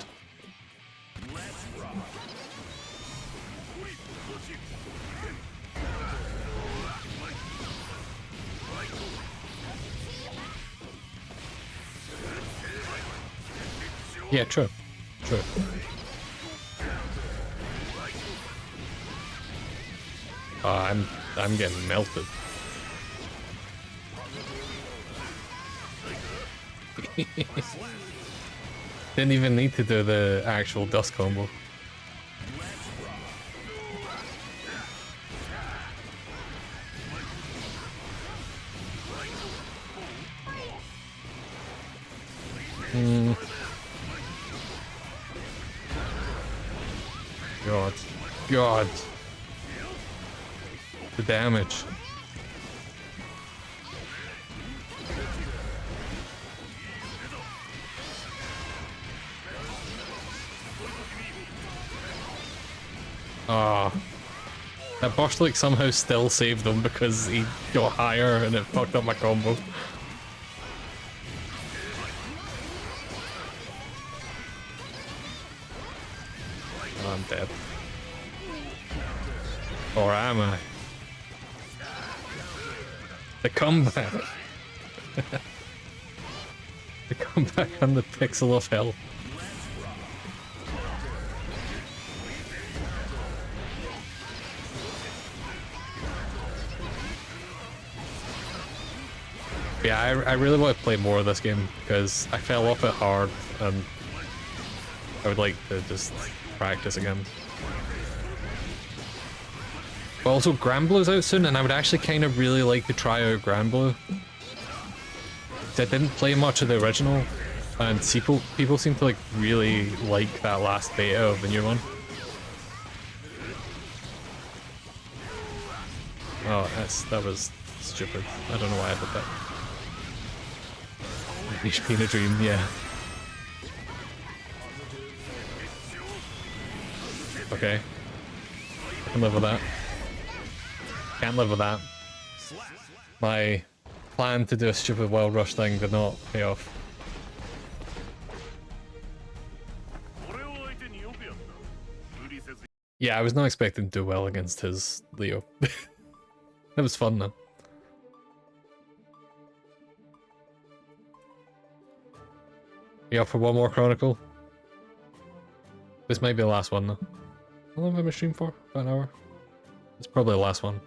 Speaker 1: Yeah, true. True. Oh, I'm getting melted. Didn't even need to do the actual dust combo. God. God. The damage. Ah. That burst like somehow still saved him because he got higher and it fucked up my combo. I'm dead. Or am I? The comeback! The comeback on the pixel of hell. Yeah, I really want to play more of this game because I fell off it hard and I would like to just practice again. But also Granblue's out soon and I would actually kind of really like to try out Granblue. I didn't play much of the original and people seem to like really like that last beta of the new one. Oh, that was stupid. I don't know why I did that. HP in a dream, yeah. Okay. I can live with that. Can't live with that. My plan to do a stupid Wild Rush thing did not pay off. Yeah, I was not expecting to do well against his Leo. That was fun though. You up for one more Chronicle? This might be the last one though. How long have I been streaming for? About an hour? It's probably the last one.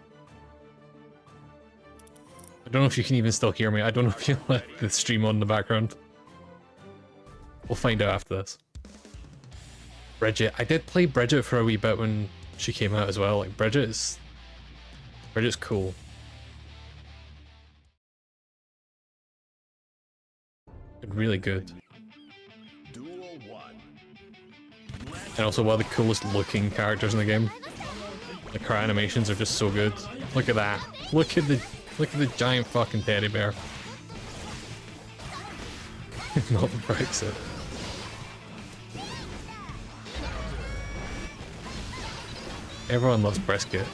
Speaker 1: I don't know if you can even still hear me. I don't know if you let the stream on in the background. We'll find out after this. Bridget. I did play Bridget for a wee bit when she came out as well. Like Bridget's cool. Really good. And also one of the coolest looking characters in the game. Like her animations are just so good. Look at that. Look at the giant fucking teddy bear. Not Brexit. Everyone loves brisket.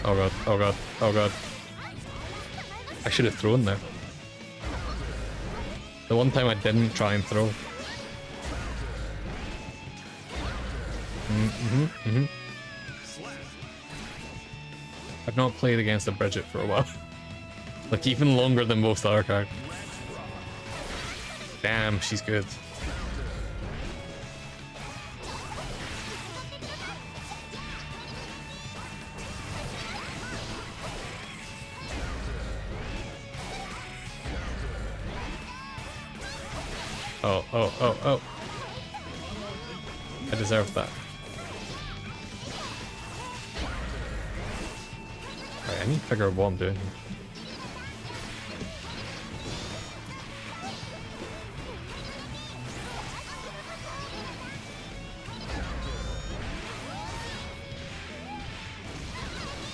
Speaker 1: Oh god, oh god, oh god. I should have thrown there. The one time I didn't try and throw. I've not played against a Bridget for a while. Like even longer than most other cards. Damn, she's good. Oh. I deserve that. Alright, I need to figure out what I'm doing here.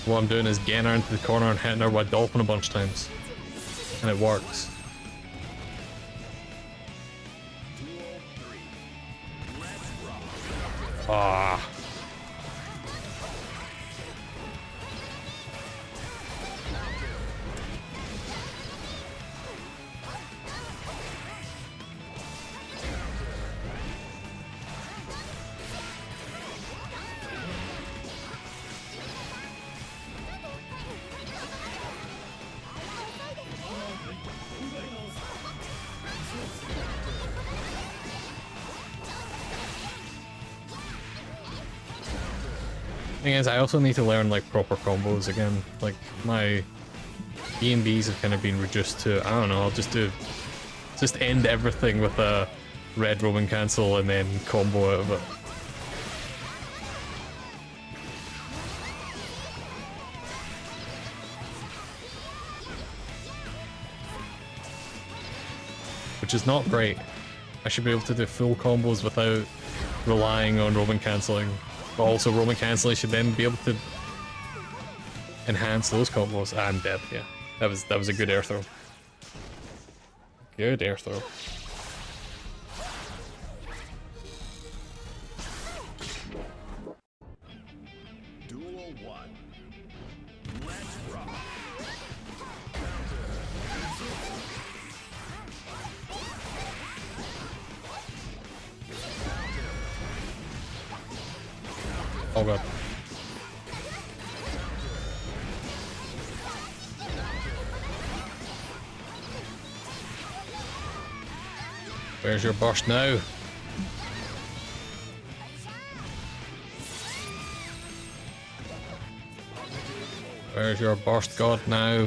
Speaker 1: What I'm doing is getting her into the corner and hitting her with dolphin a bunch of times. And it works. Ah. Thing is, I also need to learn like proper combos again. Like my B&Bs have kind of been reduced to, I don't know, I'll just end everything with a red Roman cancel and then combo out of it. Which is not great. I should be able to do full combos without relying on Roman cancelling. But also Roman cancelling should then be able to enhance those combos. I'm dead, yeah. That was a good air throw. Good air throw.
Speaker 2: Duel 1. Let's rock.
Speaker 1: Oh god. Where's your burst now? Where's your burst god now?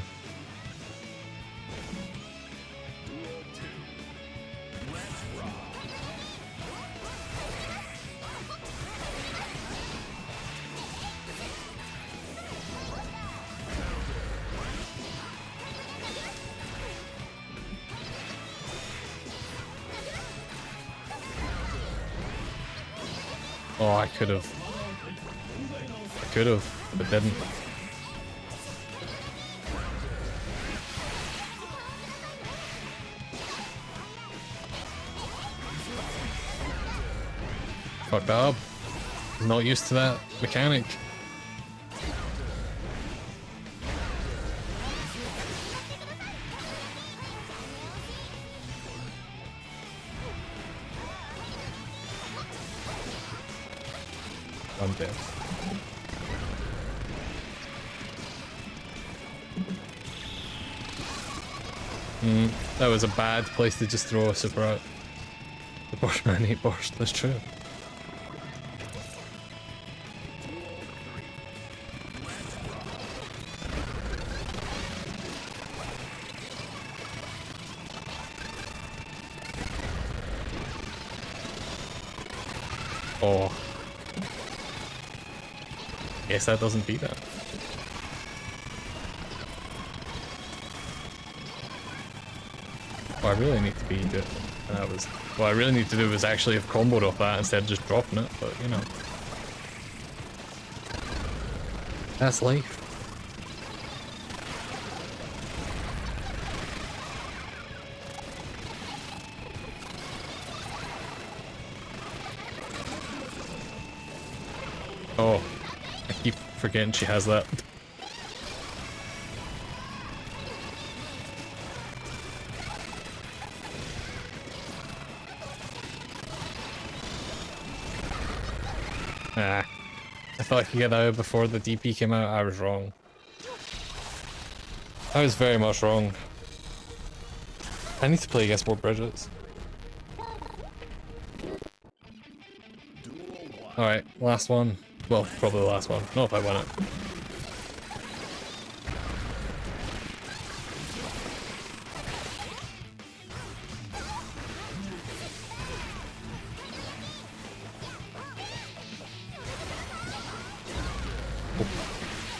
Speaker 1: Oh, I could have. I could have, but didn't. Fucked up. Not used to that mechanic. I'm dead. That was a bad place to just throw a super out. The burst man ain't burst, that's true. Oh. Guess that doesn't beat that. What I really need to be doing, what I really need to do is actually have comboed off that instead of just dropping it, but you know. That's life. Oh, I keep forgetting she has that. Ah, I thought I could get that out before the DP came out. I was wrong. I was very much wrong. I need to play against more Bridgets. Alright, last one. Well, probably the last one. Not if I win it.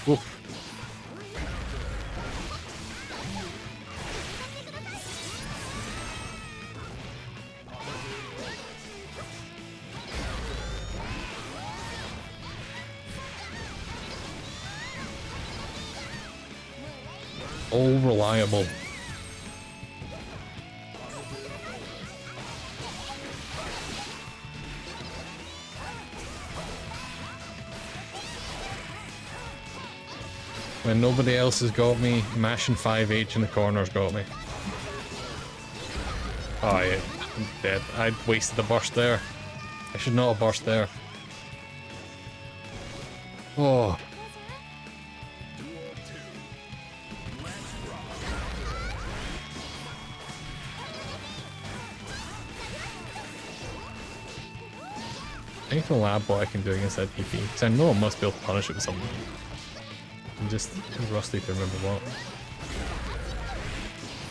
Speaker 1: Oof. All reliable. When nobody else has got me, mashing 5H in the corner's got me. Oh yeah, I'm dead. I wasted the burst there. I should not have burst there. Oh. I need to lab what I can do against that TP, because I know I must be able to punish it with something. I'm just too rusty to remember what.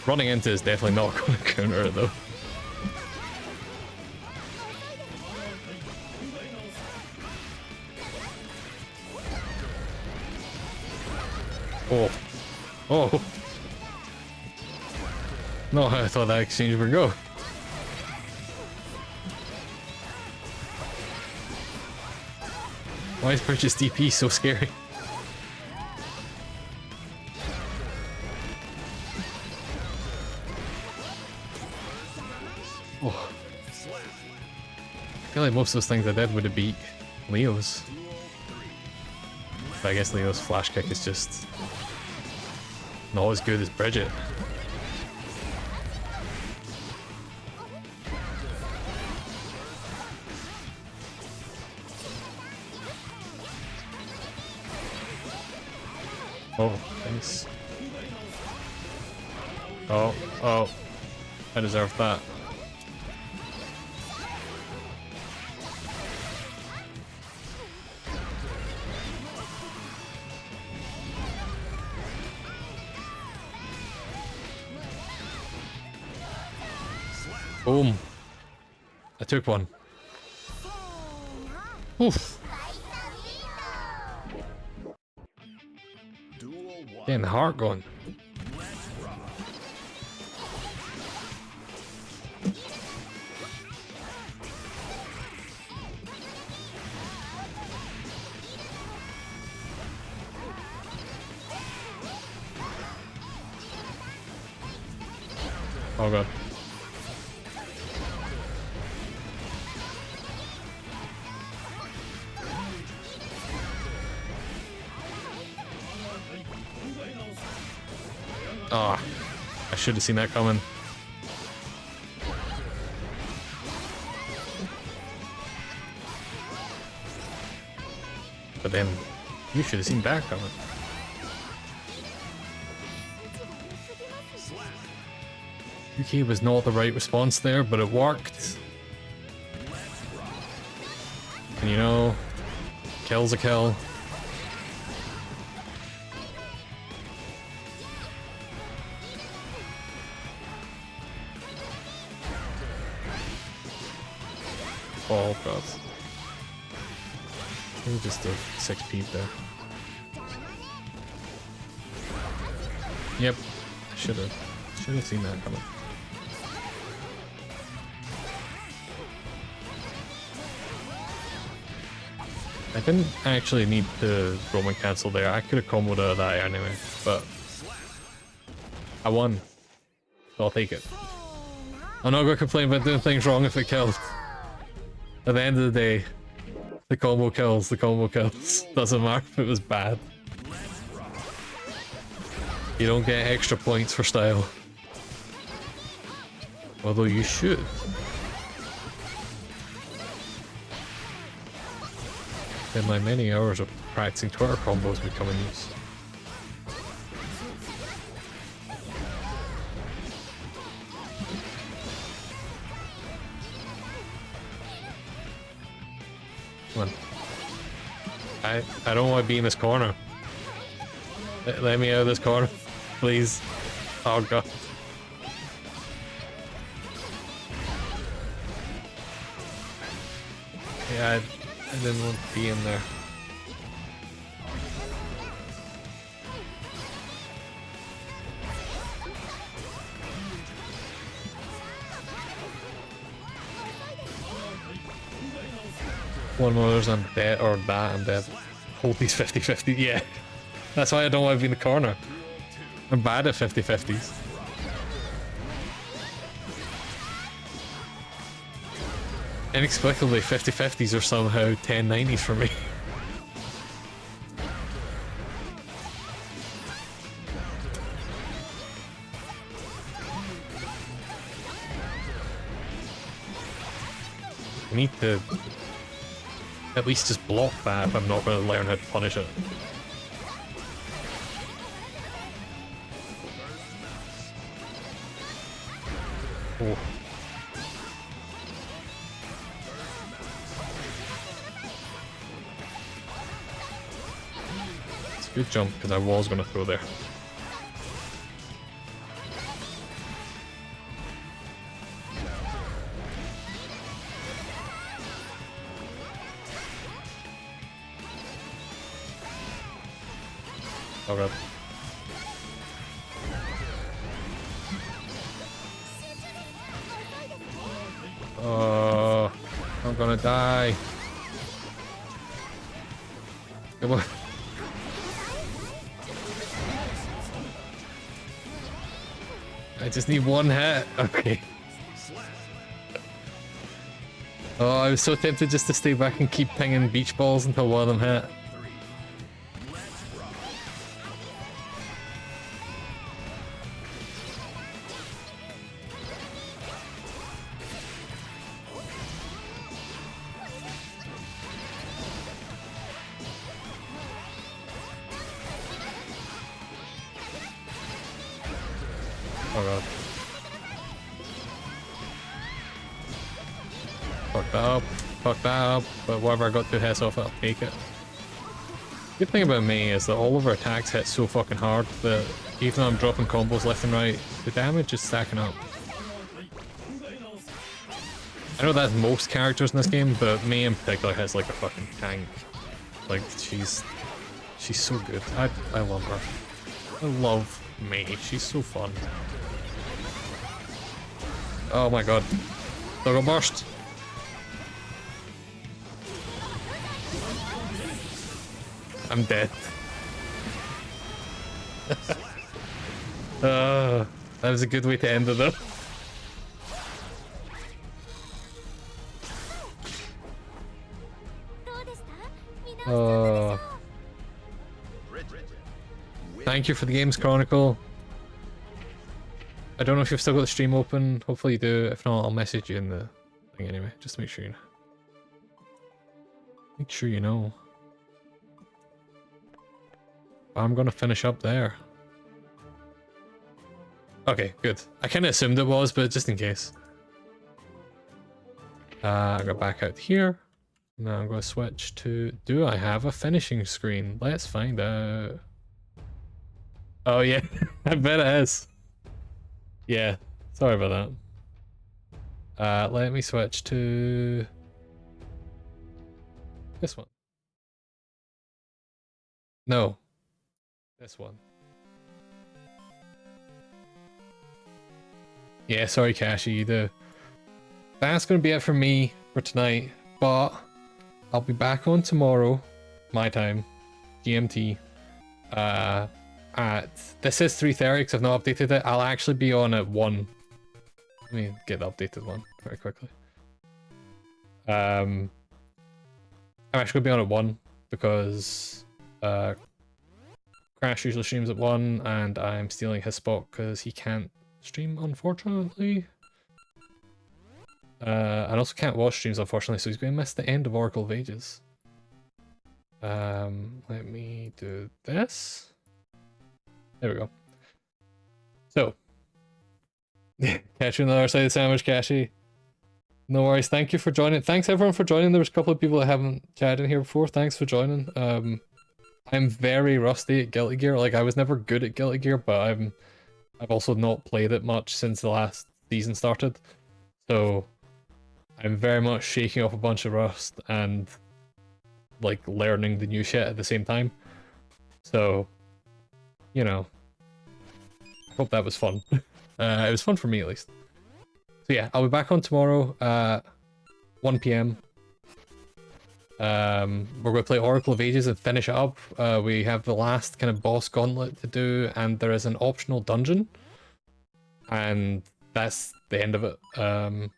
Speaker 1: Running into is definitely not going to counter it though. Oh. Oh. No, I thought that exchange would go. Why is purchase DP so scary? Oh. I feel like most of those things I did would have beat Leo's. But I guess Leo's flash kick is just not as good as Bridget. Oh, thanks. Oh, oh. I deserve that. Boom. I took one. Oof. Getting the heart going. Oh god. Ah, oh, I should have seen that coming. But then, you should have seen that coming. UK was not the right response there, but it worked. And you know, kill's a kill. Oh god. Maybe just a 6p there. Yep. I should have seen that coming. I didn't actually need the Roman cancel there. I could have comboed out of that anyway, but I won. So I'll take it. I'm not gonna complain about doing things wrong if it kills. At the end of the day, the combo kills, the combo kills. Doesn't matter if it was bad. You don't get extra points for style. Although you should. In my many hours of practicing Twitter combos become in use. Come on. I don't want to be in this corner. Let me out of this corner, please. Oh god. Yeah, I didn't want to be in there. One more, I'm dead, or that, I'm dead. Hold these 50-50, yeah. That's why I don't want to be in the corner. I'm bad at 50-50s. Inexplicably, 50-50s are somehow 10-90s for me. I need to at least just block that if I'm not going to learn how to punish it. Oh. It's a good jump because I was going to throw there. Oh god. Oh, I'm gonna die. Come on. I just need one hit. Okay. Oh, I was so tempted just to stay back and keep pinging beach balls until one of them hit. Oh god. Fucked up. Fucked up. But whatever I got 2 hits off it, I'll take it. Good thing about me is that all of our attacks hit so fucking hard that even though I'm dropping combos left and right, the damage is stacking up. I know that's most characters in this game, but me in particular has like a fucking tank. Like she's so good. I love her. I love May. She's so fun. Oh my god. Doggo burst. I'm dead. That was a good way to end it though. Thank you for the Games Chronicle. I don't know if you've still got the stream open. Hopefully you do. If not, I'll message you in the thing anyway. Just to make sure you know. Make sure you know. I'm gonna finish up there. Okay, good. I kind of assumed it was, but just in case. I go back out here. Now I'm going to switch to... Do I have a finishing screen? Let's find out. Oh yeah, I bet it is. Yeah, sorry about that. Let me switch to... this one. No. This one. Yeah, sorry Kashi, you do. That's going to be it for me for tonight, but I'll be back on tomorrow, my time, GMT, at... This is 3:30 because I've not updated it. I'll actually be on at 1. Let me get the updated one very quickly. I'm actually going to be on at 1 because Crash usually streams at 1 and I'm stealing his spot because he can't stream, unfortunately. And also can't watch streams, unfortunately, so he's going to miss the end of Oracle of Ages. Let me do this. There we go. So, catch you on the other side of the sandwich, Kashi. No worries, thank you for joining. Thanks everyone for joining. There was a couple of people that haven't chatted in here before. Thanks for joining. I'm very rusty at Guilty Gear. Like, I was never good at Guilty Gear, but I've also not played it much since the last season started. So I'm very much shaking off a bunch of rust and like learning the new shit at the same time. So, you know, hope that was fun. It was fun for me at least. So yeah, I'll be back on tomorrow at 1 PM. We're going to play Oracle of Ages and finish it up. We have the last kind of boss gauntlet to do, and there is an optional dungeon. And that's the end of it. So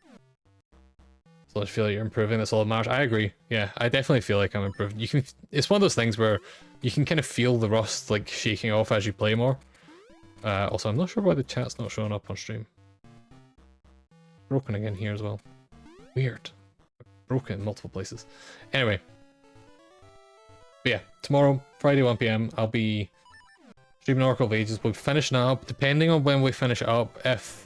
Speaker 1: I feel like you're improving. That's all that matters. I agree. Yeah, I definitely feel like I'm improving. You can. It's one of those things where you can kind of feel the rust like shaking off as you play more. Also, I'm not sure why the chat's not showing up on stream. Broken again here as well. Weird. Broken in multiple places. Anyway. But yeah, tomorrow, Friday 1 PM, I'll be streaming Oracle of Ages. We'll be finishing up. Depending on when we finish it up, if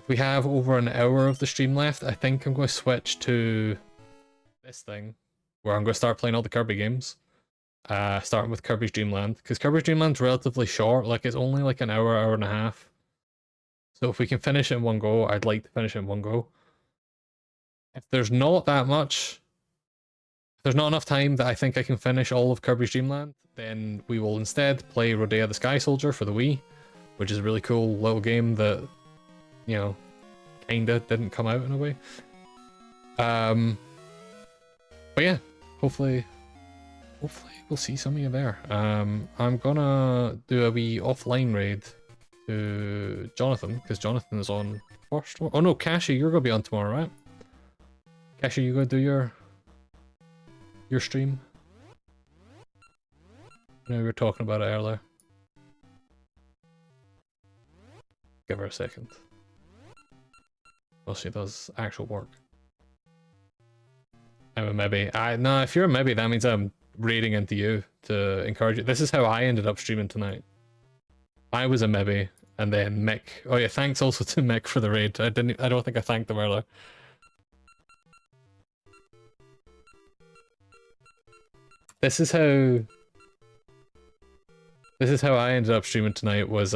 Speaker 1: we have over an hour of the stream left, I think I'm going to switch to this thing, where I'm going to start playing all the Kirby games. Starting with Kirby's Dream Land, because Kirby's Dream Land's relatively short, like it's only like an hour, hour and a half. So if we can finish it in one go, I'd like to finish it in one go. If there's not that much, if there's not enough time that I think I can finish all of Kirby's Dream Land, then we will instead play Rodea the Sky Soldier for the Wii, which is a really cool little game that, you know, kinda didn't come out in a way. But yeah, hopefully we'll see some of you there. I'm gonna do a wee offline raid to Jonathan, because Jonathan is on first. Oh no, Kashi, you're gonna be on tomorrow, right? Kashi, you gonna do your stream? I know we were talking about it earlier. Give her a second. Well, she does actual work. I'm a maybe. No, if you're a maybe, that means I'm raiding into you to encourage you. This is how I ended up streaming tonight. I was a maybe, And then Mick. Oh yeah, thanks also to Mick for the raid. I don't think I thanked them earlier. This is how I ended up streaming tonight was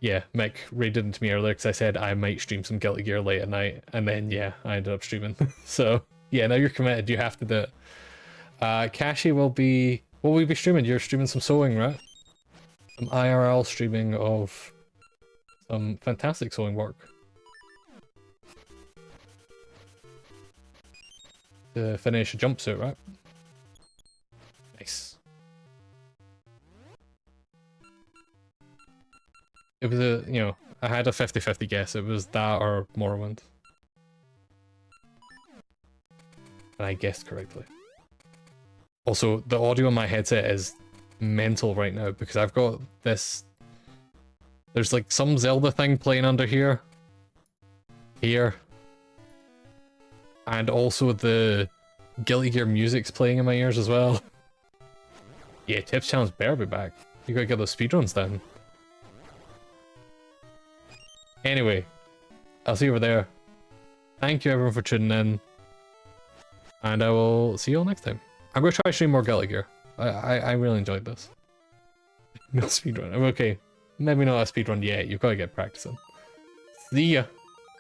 Speaker 1: yeah, Mick raided into me earlier because I said I might stream some Guilty Gear late at night, and then yeah, I ended up streaming. So yeah, now you're committed, you have to do it. Kashi will be... What will we be streaming? You're streaming some sewing, right? Some IRL streaming of some fantastic sewing work. To finish a jumpsuit, right? Nice. It was a, you know, I had a 50-50 guess. It was that or Morrowind. And I guessed correctly. Also, the audio on my headset is mental right now because I've got this... There's like some Zelda thing playing under here. Here. And also the Guilty Gear music's playing in my ears as well. Yeah, Tips Challenge better be back. You gotta get those speedruns down. Anyway, I'll see you over there. Thank you everyone for tuning in. And I will see you all next time. I'm gonna try to stream more Guilty Gear. I really enjoyed this. No speedrun. Okay, maybe not a speedrun yet. You've gotta get practicing. See ya.